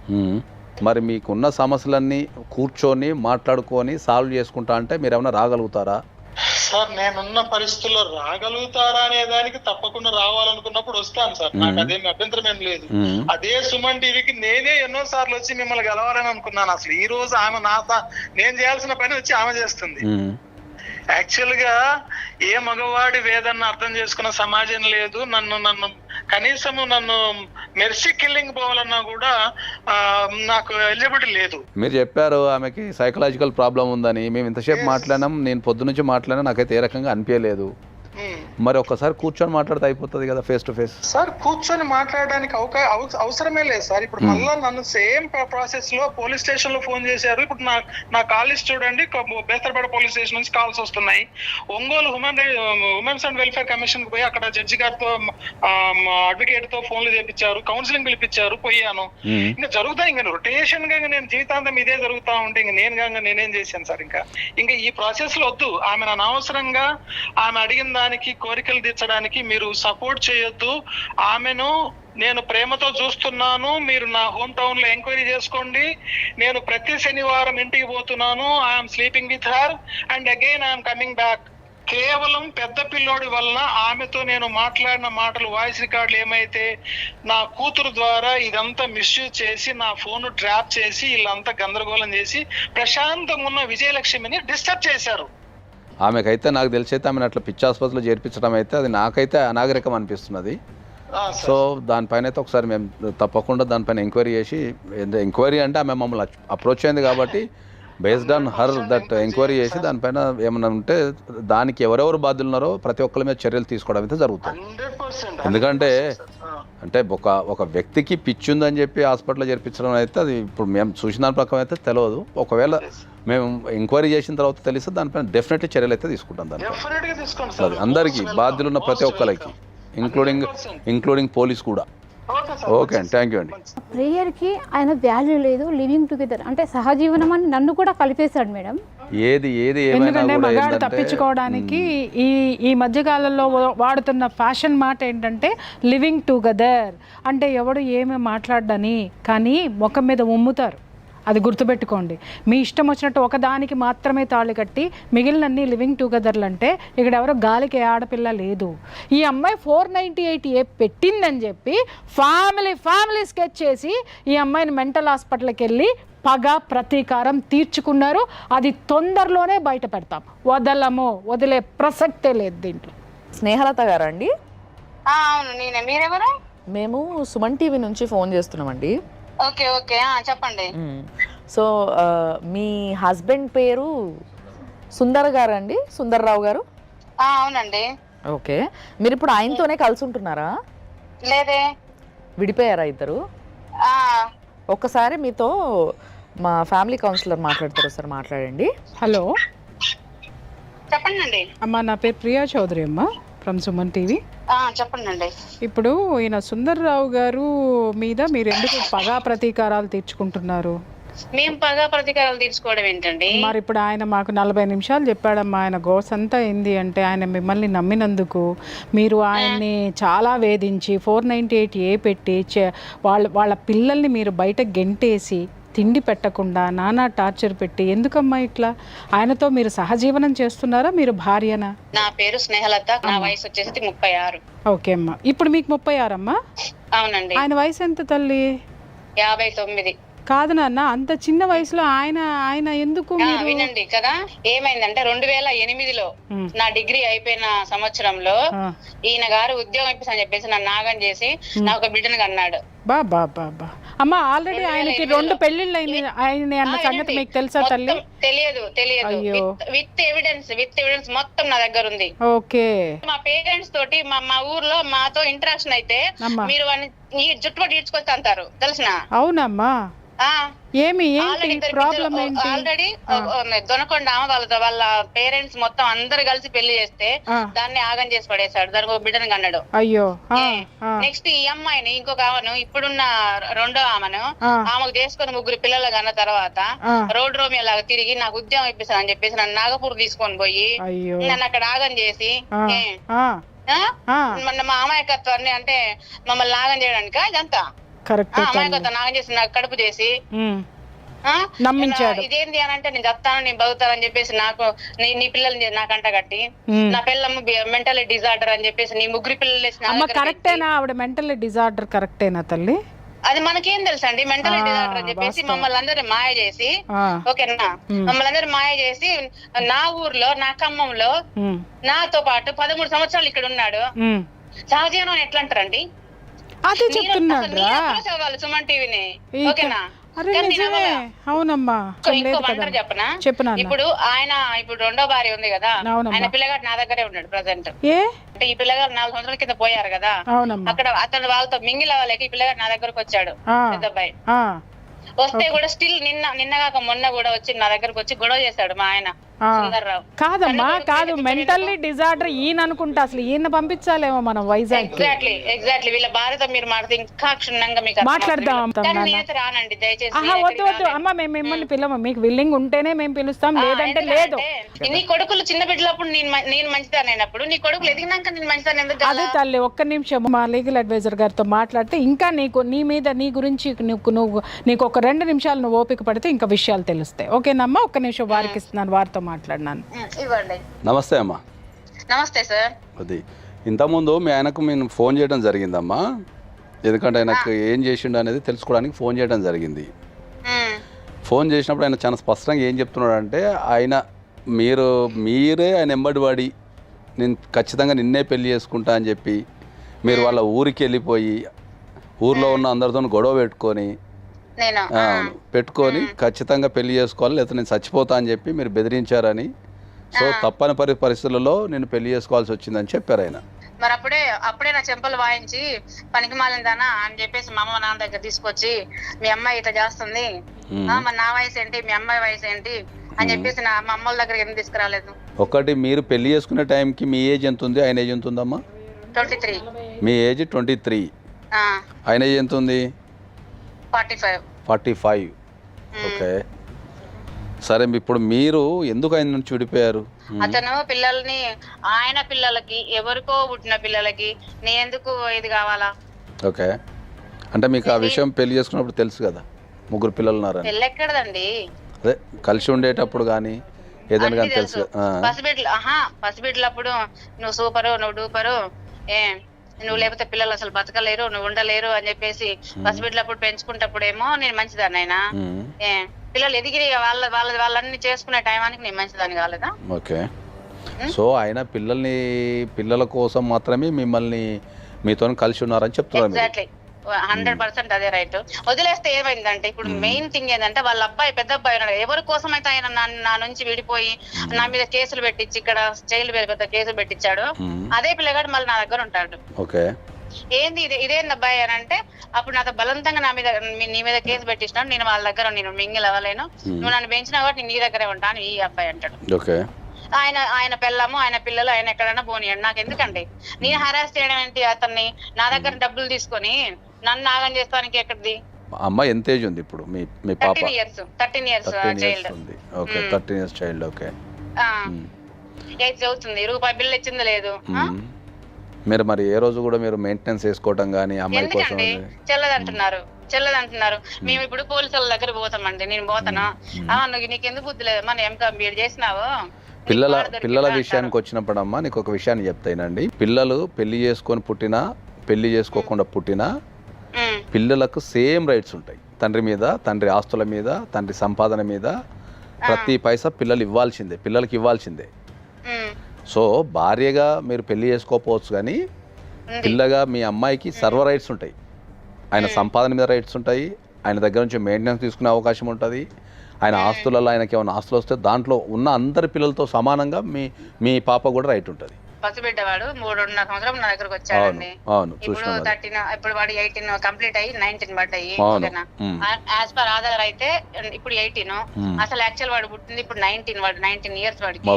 మరి మీకున్న సమస్యలన్నీ కూర్చొని మాట్లాడుకొని సాల్వ్ చేసుకుంటా అంటే మీరు ఏమైనా రాగలుగుతారా? సార్ నేనున్న పరిస్థితుల్లో రాగలుగుతారా అనే దానికి తప్పకుండా రావాలనుకున్నప్పుడు వస్తాను సార్, నాకు అదేమి అభ్యంతరం ఏం లేదు. అదే సుమన్ టీవీకి నేనే ఎన్నో సార్లు వచ్చి మిమ్మల్ని గెలవాలని అనుకున్నాను. అసలు ఈ రోజు ఆమె నేను చేయాల్సిన పని వచ్చి ఆమె చేస్తుంది. యాక్చువల్ గా ఏ మగవాడి వేదన అర్థం చేసుకున్న సమాజం లేదు. నన్ను కనీసము మెర్సీ కిల్లింగ్ పోవాలన్నా కూడా నాకు ఎలిజిబిలిటీ లేదు. మీరు చెప్పారు ఆమెకి సైకలాజికల్ ప్రాబ్లం ఉందని. మేము ఇంతసేపు మాట్లాడినాం, నేను పొద్దు నుంచి మాట్లాడినా, నాకైతే ఏ రకంగా అనిపించలేదు. మరి ఒక్కసారి కూర్చొని మాట్లాడితే అయిపోతుంది కదా ఫేస్ టు ఫేస్. సార్ కూర్చొని మాట్లాడడానికి అవసరమే లేదు సార్. ఇప్పుడు మళ్ళీ నన్ను సేమ్ ప్రాసెస్ లో పోలీస్ స్టేషన్ లో ఫోన్ చేశారు. ఇప్పుడు నా కాల్స్ చూడండి, బేస్తరపేట పోలీస్ స్టేషన్ నుంచి కాల్స్ వస్తున్నాయి. Ongole women's and welfare commission కు పోయి అక్కడ జడ్జి గారితో అడ్వకేట్ తో ఫోన్లు చేపించారు, కౌన్సిలింగ్ పిలిపించారు, పోయాను. ఇంకా జరుగుతాయి, ఇంకా రొటేషన్ గా నేను జీవితాంతం ఇదే జరుగుతా ఉంటే ఇంక నేనేం చేశాను సార్? ఇంకా ఈ ప్రాసెస్ లో వద్దు. ఆమె అనవసరంగా ఆమె అడిగిన దానికి కోరికలు తీర్చడానికి మీరు సపోర్ట్ చేయొద్దు. ఆమెను నేను ప్రేమతో చూస్తున్నాను, మీరు నా హోమ్ టౌన్ లో ఎంక్వైరీ చేసుకోండి. నేను ప్రతి శనివారం ఇంటికి పోతున్నాను. I'm sleeping with her and again I'm coming back. కేవలం పెద్ద పిల్లోడి వలన ఆమెతో నేను మాట్లాడిన మాటలు, వాయిస్ రికార్డులు ఏమైతే నా కూతురు ద్వారా ఇదంతా మిస్యూజ్ చేసి నా ఫోన్ ట్రాప్ చేసి వీళ్ళంతా గందరగోళం చేసి ప్రశాంతంగా ఉన్న విజయలక్ష్మిని డిస్టర్బ్ చేశారు. ఆమెకైతే నాకు తెలిసి అయితే ఆమెను అట్లా పిచ్చి ఆసుపత్రిలో చేర్పించడం అయితే అది నాకైతే అనాగరికం అనిపిస్తున్నది. సో దానిపైన అయితే ఒకసారి మేము తప్పకుండా దానిపైన ఎంక్వైరీ చేసి, ఎంక్వైరీ అంటే ఆమె మమ్మల్ని అప్రోచ్ అయింది కాబట్టి based on her that enquiry చేసి దానిపైన ఏమైనా ఉంటే దానికి ఎవరెవరు బాధ్యులు ఉన్నారో ప్రతి ఒక్కరి మీద చర్యలు తీసుకోవడం అయితే జరుగుతుంది. ఎందుకంటే అంటే ఒక వ్యక్తికి పిచ్చి ఉందని చెప్పి హాస్పిటల్లో చేర్పించడం అయితే అది ఇప్పుడు మేము చూసిన దాని ప్రకారం అయితే తెలియదు. ఒకవేళ మేము ఎంక్వైరీ చేసిన తర్వాత తెలిస్తే దానిపైన డెఫినెట్లీ చర్యలు అయితే తీసుకుంటాం. దానిపైన అందరికీ బాధ్యులు ఉన్న ప్రతి ఒక్కరికి ఇంక్లూడింగ్ పోలీస్ కూడా. ఓకే అండి, థ్యాంక్ యూ అండి. ప్రేయర్కి ఆయన వాల్యూ లేదు, లివింగ్ టుగెదర్ అంటే సహజీవనం అని నన్ను కూడా కలిపేశాడు మేడం. ఏది ఎందుకంటే మగాడు తప్పించుకోవడానికి ఈ మధ్యకాలంలో వాడుతున్న ఫ్యాషన్ మాట ఏంటంటే లివింగ్ టుగెదర్ అంటే ఎవడు ఏమి మాట్లాడని, కానీ ముఖం మీద ఉమ్ముతారు. అది గుర్తుపెట్టుకోండి. మీ ఇష్టం వచ్చినట్టు ఒకదానికి మాత్రమే తాళి కట్టి మిగిలినన్ని లివింగ్ టుగెదర్లు అంటే ఇక్కడ ఎవరో గాలికి ఆడపిల్ల లేదు. ఈ అమ్మాయి 498A పెట్టిందని చెప్పి ఫ్యామిలీ స్కెచ్ చేసి ఈ అమ్మాయిని మెంటల్ హాస్పిటల్కి వెళ్ళి పగ ప్రతీకారం తీర్చుకున్నారు. అది తొందరలోనే బయట పెడతాం, వదిలే ప్రసక్తే లేదు దీంట్లో. స్నేహలత గారా అండి? అవును నేనే. మీరెవరు? మేము సుమన్ టీవీ నుంచి ఫోన్ చేస్తున్నామండి. ఓకే ఓకే చెప్పండి. సో మీ హస్బెండ్ పేరు సుందర్ గారు అండి? సుందర్రావు గారు? అవునండి. ఓకే, మీరు ఇప్పుడు ఆయనతోనే కలిసి ఉంటున్నారా? లేదే, విడిపోయారా ఇద్దరు? ఒక్కసారి మీతో మా ఫ్యామిలీ కౌన్సిలర్ మాట్లాడతారు, సార్ మాట్లాడండి. హలో చెప్పండి. అమ్మా, నా పేరు ప్రియా చౌదరి అమ్మ, ఫ్రమ్ సుమన్ టీవీ. చెప్పండి. ఇప్పుడు ఈయన సుందర్రావు గారు మీద మీరు ఎందుకు పగా ప్రతీకారాలు తీర్చుకుంటున్నారు? మేము పగా ప్రతీకారాలు తీర్చుకోవడం ఏంటండి? మరి ఇప్పుడు ఆయన మాకు 40 నిమిషాలు చెప్పాడమ్మా. ఆయన గోసంతా ఏంది అంటే ఆయన మిమ్మల్ని నమ్మినందుకు మీరు ఆయన్ని చాలా వేధించి 498A పెట్టి వాళ్ళ పిల్లల్ని మీరు బయట గెంటేసి తిండి పెట్టకుండా నానా టార్చర్ పెట్టి ఎందుకమ్మా ఇట్లా? ఆయనతో మీరు సహజీవనం చేస్తున్నారా? మీరు భార్యనా? నా పేరు స్నేహలత, నా వయసు వచ్చేసి 36. ఓకే అమ్మా, ఇప్పుడు మీకు 36 అమ్మా? అవునండి. ఆయన వయసు ఎంత తల్లి? 59. కాదు నాన్న, అంత చిన్న వయసులో ఆయన ఎందుకు? వినండి కదా, ఏమైందంటే 2008లో నా డిగ్రీ అయిపోయిన సంవత్సరంలో ఈయన గారు ఉద్యోగం ఇప్పిస్తా చెప్పేసి నన్ను నాగం చేసి నా ఒక బిడ్డను కన్నాడు. బాబా అమ్మ, ఆల్రెడీ ఆయనకి 2 పెళ్లిళ్ళు అయినాయి అన్న సంగతి మీకు తెలుసా తల్లి? తెలియదు. విత్ ఎవిడెన్స్ మొత్తం నా దగ్గర ఉంది. ఓకే, మా పేరెంట్స్ తోటి మా ఊర్లో మాతో ఇంటరాక్షన్ అయితే మీరు వాడిని జుట్టుపడి ఈడ్చుకొస్తా అంటారు తెలిసిన? అవునమ్మా, ఏమి ప్రాబ్లం ఏంటి? ఆల్రెడీ దొనకొండ వాళ్ళ పేరెంట్స్ మొత్తం అందరు కలిసి పెళ్లి చేస్తే దాన్ని ఆగం చేసి పడేశాడు. దానికి ఒక బిడ్డను కన్నాడు. అయ్యో. నెక్స్ట్ ఈ అమ్మాయిని ఇంకొక ఆమెను, ఇప్పుడున్న రెండో ఆమెకు చేసుకుని 3 పిల్లలు కన్న తర్వాత రోడ్ రోమియో లాగా తిరిగి నాకు ఉద్యోగం ఇప్పిస్తానని చెప్పేసి నన్ను నాగపూర్ తీసుకొని పోయి నన్ను అక్కడ ఆగం చేసి మా అమాయకత్వాన్ని అంటే మమ్మల్ని నాగం చేయడానిక ఇదంతా? అమాయకత్వం నాగం చేసి నాకు కడుపు చేసి నమ్మించాడు. ఇదేంటి అని అంటే నేను చెప్తాను, నేను బతుకుతానని చెప్పేసి నాకు నీ పిల్లల్ని నాకంట కట్టి నా పిల్లమ్మ మెంటల్ డిజార్డర్ అని చెప్పేసి నీ 3 పిల్లలు. కరెక్టేనా ఆవిడ మెంటల్ డిజార్డర్? కరెక్టేనా తల్లి? అది మనకేం తెలుసు అండి? మెంటల్ డిజార్డర్ అని చెప్పేసి మమ్మల్ని అందరినీ మాయ చేసి, ఓకేనా, మమ్మల్ని అందరినీ మాయ చేసి నా ఊర్లో నా ఖమ్మంలో నాతో పాటు 13 సంవత్సరాలు ఇక్కడ ఉన్నాడు. సహజీవనం ఎట్లా అంటారండి? అదే చెప్తున్నాడు సుమన్ టీవీని, ఓకేనా? అవునమ్మా, చెప్పనా? ఇప్పుడు ఇప్పుడు రెండో భార్య ఉంది కదా, ఆయన పిల్లగాడు నా దగ్గరే ఉన్నాడు ప్రజెంట్. అంటే ఈ పిల్లగాడు 4 సంవత్సరాల కింద పోయారు కదా, అక్కడ అతను వాళ్ళతో మింగిల్ అవ్వలేక ఈ పిల్లగాడు నా దగ్గరకు వచ్చాడు. పెద్ద అబ్బాయి వస్తే కూడా స్టిల్ నిన్నగాక మొన్న కూడా వచ్చి నా దగ్గరకు వచ్చి గొడవ చేశాడు మా ఆయన. సుందర్రావు. కాదమ్మా కాదు, మెంటల్లీ డిజార్డర్ ఈయన అనుకుంటా, అసలు ఈయన పంపించాలేమో మనం వైజాగ్. ఎగ్జాక్ట్లీ వీళ్ళ భార్యతో మీరు మాట్లాడితే ఇంకా క్షుణ్ణంగా మీకు మాట్లాడదాం. నేనైతే రానండి దయచేసి. వద్దు అమ్మ, మేము మిమ్మల్ని పిల్లము, మీకు విల్లింగ్ ఉంటేనే మేము పిలుస్తాం, లేదంటే లేదు. నీ కొడుకులు చిన్న బిడ్డలప్పుడు నేను మంచిదానైనప్పుడు నీ కొడుకులు ఎదిగినాక నేను మంచిదాన్ని ఎందుకు అదే తల్లి, ఒక్క నిమిషం మా లీగల్ అడ్వైజర్ గారితో మాట్లాడితే ఇంకా నీ గురించి నీకు ఒక 2 నిమిషాలు నువ్వు ఓపిక పడితే ఇంకా విషయాలు తెలుస్తాయి. ఓకేనమ్మా, ఒక్క నిమిషం వారికి ఇస్తున్నాను, వారితో మాట్లాడినాను. ఇవ్వండి. నమస్తే అమ్మా. నమస్తే సార్. అది ఇంతకుముందు మీ ఆయనకు మేము ఫోన్ చేయడం జరిగిందమ్మా, ఎందుకంటే ఆయనకు ఏం చేసిండు అనేది తెలుసుకోవడానికి ఫోన్ చేయడం జరిగింది. ఫోన్ చేసినప్పుడు ఆయన చాలా స్పష్టంగా ఏం చెప్తున్నాడు అంటే, మీరే ఆయన ఎంబడి పడి నేను ఖచ్చితంగా నిన్నే పెళ్లి చేసుకుంటా అని చెప్పి మీరు వాళ్ళ ఊరికి వెళ్ళిపోయి ఊర్లో ఉన్న అందరితో గొడవ పెట్టుకొని ఖచ్చితంగా పెళ్లి చేసుకోవాలి, లేకపోతే నేను చచ్చిపోతా అని చెప్పి మీరు బెదిరించారని, సో తప్పని పరిస్థితులలో నేను పెళ్లి చేసుకోవాల్సి వచ్చిందని చెప్పారు ఆయన. మరి అప్పుడే నా చెంపలు వాయించి పనికి మాలిందానా అని చెప్పేసి మా అమ్మ నాన్న దగ్గర తీసుకొచ్చి మీ అమ్మాయి ఇట్లా చేస్తుంది, మరి నా వయసు ఏంటి మీ అమ్మాయి వయసు ఏంటి అని చెప్పేసి మా అమ్మల దగ్గర ఎందుకు తీసుకురాలేదు? ఒకటి, మీరు పెళ్లి చేసుకునే టైంకి మీ ఏజ్ ఎంత ఉంది, ఆయన ఏజ్ ఎంత ఉందమ్మా? 23. మీ ఏజ్ 23, ఆయన ఏజ్ ఎంత ఉంది? 45. ఓకే, సరే. ఇప్పుడు మీరు ఎందుకు ఆయన నుంచి విడిపోయారు? అతను ఆయన పిల్లలకి ఎవరికో పుట్టిన పిల్లలకి నేనెందుకు ఇది కావాలా? ఓకే, అంటే మీకు ఆ విషయం పెళ్లి చేసుకున్నప్పుడు తెలుసు కదా 3 పిల్లలు ఉన్నారని? పెళ్ళి ఎక్కడదండి, అదే కలిసి ఉండేటప్పుడు కానీ ఏదైనా కానీ తెలుసు. పసిబిడ్డలప్పుడు నువ్వు సూపరు, నువ్వు డూపరు, నువ్వు లేకపోతే పిల్లలు అసలు బతకలేరు, నువ్వు ఉండలేరు అని చెప్పేసి పసిబిడ్డలప్పుడు పెంచుకుంటప్పుడేమో నేను మంచిదాన్ని, అయినా పిల్లలు ఎదిగి వాళ్ళన్ని చేసుకునే టైమానికి నేను మంచిదాన్ని కాలేదా? ఓకే, సో ఆయన పిల్లల కోసం మాత్రమే మిమ్మల్ని మీతో కలిసి ఉన్నారని చెప్తున్నారు. ఎగ్జాక్ట్లీ 100% అదే రైట్. వదిలేస్తే ఏమైందంటే ఇప్పుడు మెయిన్ థింగ్ ఏంటంటే వాళ్ళ అబ్బాయి పెద్ద అబ్బాయి ఉన్నాడు, ఎవరి కోసం అయితే ఆయన నా నుంచి విడిపోయి నా మీద కేసులు పెట్టించి ఇక్కడ జైలు పెద్ద కేసులు పెట్టించాడు, అదే పిల్లగాడు మళ్ళీ నా దగ్గర ఉంటాడు. ఓకే, ఏంది ఇదేంది అబ్బాయి అని అంటే, అప్పుడు నాతో బలవంతంగా నీ మీద కేసు పెట్టించినాడు, నేను వాళ్ళ దగ్గర నేను మింగిల్ అవ్వలేను, నువ్వు నన్ను పెంచినా కాబట్టి నేను నీ దగ్గరే ఉంటాను ఈ అబ్బాయి అంటాడు. ఓకే, ఆయన పిల్లము ఆయన పిల్లలు ఆయన ఎక్కడైనా పోనీయండి, నాకు ఎందుకండి నేను హరాస్ చేయడం ఏంటి అతన్ని, నా దగ్గర డబ్బులు తీసుకొని నన్ను నాగం చేస్తానికి ఎక్కడిది? అమ్మాయి ఎంత ఏజ్ ఉంది ఇప్పుడు మీ పాప? 13 years child. Okay, 13 years child. Okay, 8 చదువుతుంది, రూపాయి బిల్లు ఇచ్చింది లేదు. మీరు మరి ఏ రోజు కూడా మీరు మెయింటెనెన్స్ చేసుకోవటం కానీ అమ్మాయి కోసం? చెల్లదంటున్నారు. మేము ఇప్పుడు పోలీసుల దగ్గర పోతామండి, నేను పోతాను, నీకెందుకు బుద్ధి లేదు, మనం MCOM చేసినావు. పిల్లల విషయానికి వచ్చినప్పుడు అమ్మా నీకు ఒక విషయాన్ని చెప్తానండి, పిల్లలు పెళ్లి చేసుకొని పుట్టినా పెళ్లి చేసుకోకుండా పుట్టినా పిల్లలకు సేమ్ రైట్స్ ఉంటాయి. తండ్రి మీద, తండ్రి ఆస్తుల మీద, తండ్రి సంపాదన మీద ప్రతి పైసా పిల్లలకి ఇవ్వాల్సిందే. సో భార్యగా మీరు పెళ్లి చేసుకోకపోవచ్చు కానీ పిల్లగా మీ అమ్మాయికి సర్వ రైట్స్ ఉంటాయి. ఆయన సంపాదన మీద రైట్స్ ఉంటాయి, ఆయన దగ్గర నుంచి మెయింటెనెన్స్ తీసుకునే అవకాశం ఉంటుంది, ఆయన ఆస్తులలో ఆయనకి ఏమైనా ఆస్తులు వస్తే దాంట్లో ఉన్న అందరి పిల్లలతో సమానంగా మీ పాప కూడా రైట్ ఉంటుంది. పసిబిడ్డవాడు 3.5 సంవత్సరం నా దగ్గరకు వచ్చాడండి. ఇప్పుడు వాడు 18 కంప్లీట్ అయ్యి 19 పడ్డాయి. యాజ్ పర్ ఆధార్ అయితే ఇప్పుడు 18, అసలు యాక్చువల్ వాడు పుట్టింది ఇప్పుడు 19. వాడు 19 ఇయర్స్ వాడికి.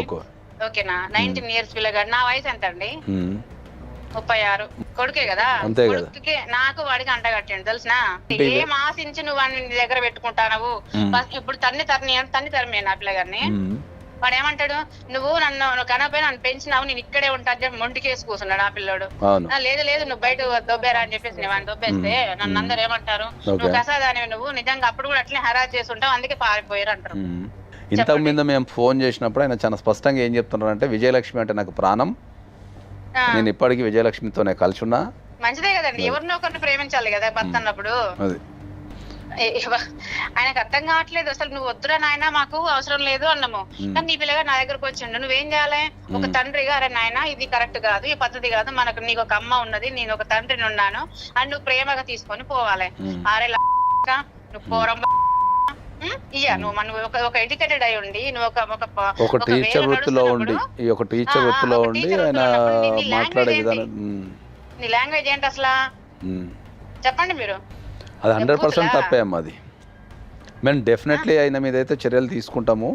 ఓకేనా, 19 ఇయర్స్ పిల్లగాడు. నా వయసు ఎంత అండి? 36. కొడుకే కదా, కొడుకుకి నాకు వాడికి అంటగట్టండి తెలిసిన. ఏం ఆశించి నువ్వు వాడిని నీ దగ్గర పెట్టుకుంటావు? ఇప్పుడు తన్ని తరమే నా పిల్లగారిని. వాడు ఏమంటాడు, నువ్వు కనపైన నన్ను పెంచినావు, నేను ఇక్కడే ఉంటా అని చెప్పి మొండికేసి కూర్చున్నాడు ఆ పిల్లోడు. లేదు నువ్వు బయట దొబ్బేరా అని చెప్పేసి నేను వాడిని దొబ్బేస్తే నన్ను అందరు ఏమంటారు, నువ్వు కసాదానివి, నువ్వు నిజంగా అప్పుడు కూడా అట్లే హరాజ్ చేసి ఉంటావు, అందుకే పారిపోయారు అంటారు. ఇంతకు మీద మేము ఫోన్ చేసినప్పుడు ఆయన చాలా స్పష్టంగా ఏం చెప్తున్నారు అంటే, విజయలక్ష్మి అంటే నాకు ప్రాణం, నేను ఇప్పటికీ విజయలక్ష్మితోనే కలిసి ఉన్నా. మంచిదే కదండి, ఎవరినో ఒకరిని ప్రేమించాలి కదా భర్త అన్నప్పుడు. ఆయనకు అర్థం కావట్లేదు అసలు. నువ్వు వద్దురా నాయన, మాకు అవసరం లేదు అన్నాము, కానీ నీ పిల్లగా నా దగ్గరకు వచ్చిండు. నువ్వేం చేయాలి? ఒక తండ్రిగా, అరే నాయన ఇది కరెక్ట్ కాదు, ఈ పద్ధతి కాదు, నీకు ఒక అమ్మ ఉన్నది, నేను ఒక తండ్రిని ఉన్నాను అని నువ్వు ప్రేమగా తీసుకొని పోవాలి. అరే నువ్వు పోరం నువ్వు ఒక ఎడ్యుకేటెడ్ అయి ఉండి నువ్వు ఒక టీచర్ వృత్తిలో ఉండి ఆయన మాట్లాడే విధానం, నీ లాంగ్వేజ్ ఏంటి అసలు చెప్పండి మీరు? అది 100% తప్పే అమ్మా. అది మేము డెఫినెట్లీ ఆయన మీద అయితే చర్యలు తీసుకుంటాము.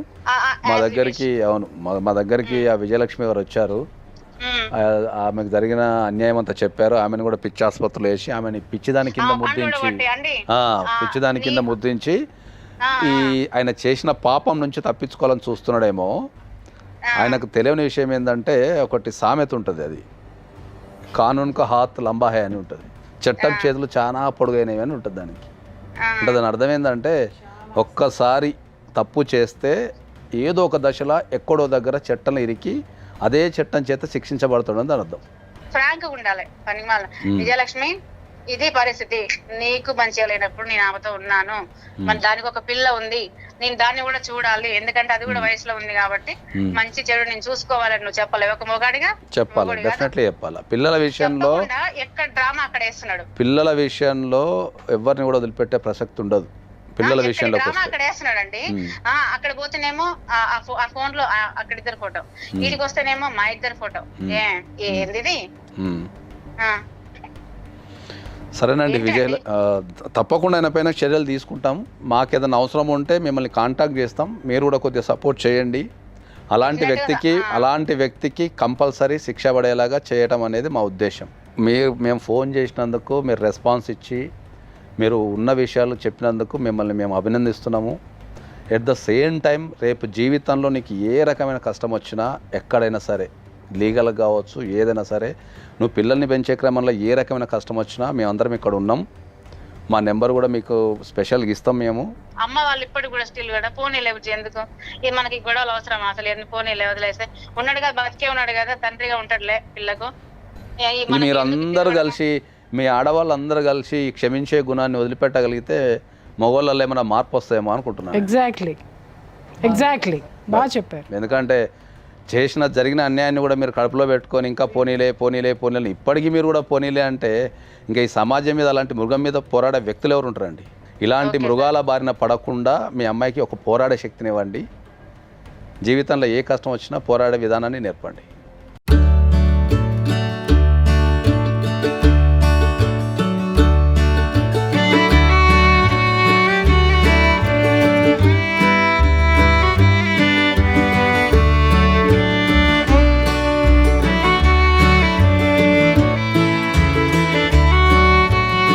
మా దగ్గరికి మా దగ్గరికి ఆ విజయలక్ష్మి గారు వచ్చారు. ఆమెకు జరిగిన అన్యాయం అంతా చెప్పారు. ఆమెను కూడా పిచ్చి ఆసుపత్రిలో వేసి ఆమెని పిచ్చిదాని కింద ముద్దించి ఈ ఆయన చేసిన పాపం నుంచి తప్పించుకోవాలని చూస్తున్నాడేమో. ఆయనకు తెలియని విషయం ఏంటంటే ఒకటి సామెత ఉంటుంది, అది కానూన్ కా హాత్ లంబా హై అని ఉంటుంది. చట్టం చేతులు చాలా పొడుగైనవి అని ఉంటుంది దానికి. అంటే దాని అర్థం ఏంటంటే ఒక్కసారి తప్పు చేస్తే ఏదో ఒక దశలో ఎక్కడో దగ్గర చట్టం ఇరికి అదే చట్టం చేత శిక్షించబడుతుందని దాని అర్థం. ఫ్రాంక్ ఉండాలి పనిమాల. విజయలక్ష్మి, ఇది పరిస్థితి, నీకు మంచిగా లేనప్పుడు నేను ఆమెతో ఉన్నాను, మన దానికి ఒక పిల్ల ఉంది, నేను దాన్ని కూడా చూడాలి, ఎందుకంటే అది కూడా వయసులో ఉంది కాబట్టి మంచి చెడు నేను చూసుకోవాలని నువ్వు చెప్పలేవు ఒక మొగాడిగా? చెప్పాలి, డెఫినెట్లీ చెప్పాలి. పిల్లల విషయంలో ఎక్కడ డ్రామా అక్కడ వేస్తున్నాడు. పిల్లల విషయంలో ఎవరిని కూడా వదిలిపెట్టే ప్రసక్తి ఉండదు. పిల్లల విషయంలో అక్కడ వేస్తున్నాడండి. అక్కడ పోతేనేమో ఆ ఫోన్ లో అక్కడ ఇద్దరు ఫోటో, వీడికి వస్తేనేమో మా ఇద్దరు ఫోటో. ఏంది? సరేనండి విజయ్, తప్పకుండా ఆయన పైన చర్యలు తీసుకుంటాం. మాకు ఏదైనా అవసరం ఉంటే మిమ్మల్ని కాంటాక్ట్ చేస్తాం, మీరు కూడా కొద్దిగా సపోర్ట్ చేయండి. అలాంటి వ్యక్తికి కంపల్సరీ శిక్ష పడేలాగా చేయటం అనేది మా ఉద్దేశం. మేము ఫోన్ చేసినందుకు మీరు రెస్పాన్స్ ఇచ్చి మీరు ఉన్న విషయాలు చెప్పినందుకు మిమ్మల్ని మేము అభినందిస్తున్నాము. ఎట్ ద సేమ్ టైం రేపు జీవితంలో నీకు ఏ రకమైన కష్టం వచ్చినా ఎక్కడైనా సరే, లీగల్ కావచ్చు, ఏదైనా సరే, నువ్వు పిల్లల్ని పెంచే క్రమంలో ఏ రకమైన కష్టం వచ్చినా మేమందరం ఇక్కడ ఉన్నాం. మా నెంబర్ కూడా మీకు స్పెషల్గా ఇస్తాం. మేము అమ్మ వాళ్ళు ఇప్పటికి కూడా స్టిల్ కూడా ఫోన్ లేవు. ఎందుకు ఇది మనకి గొడవలు అవసరం? అసలు ఫోన్ వదిలేస్తే ఉన్నాడు కదా, బతికే ఉన్నాడు కదా, తండ్రిగా ఉంటాడులే పిల్లకు. మీరందరూ కలిసి, మీ ఆడవాళ్ళందరూ కలిసి క్షమించే గుణాన్ని వదిలిపెట్టగలిగితే మగవాళ్ళలో ఏమైనా మార్పు వస్తాయేమో అనుకుంటున్నాను. ఎగ్జాక్ట్లీ బాగా చెప్పారు. ఎందుకంటే జరిగిన అన్యాయాన్ని కూడా మీరు కడుపులో పెట్టుకొని ఇంకా పోనీలే ఇప్పటికీ మీరు కూడా పోనీలే అంటే ఇంకా ఈ సమాజం మీద అలాంటి మృగం మీద పోరాడే వ్యక్తులు ఎవరు ఉంటారండి? ఇలాంటి మృగాల బారిన పడకుండా మీ అమ్మాయికి ఒక పోరాడే శక్తినివ్వండి. జీవితంలో ఏ కష్టం వచ్చినా పోరాడే విధానాన్ని నేర్పండి.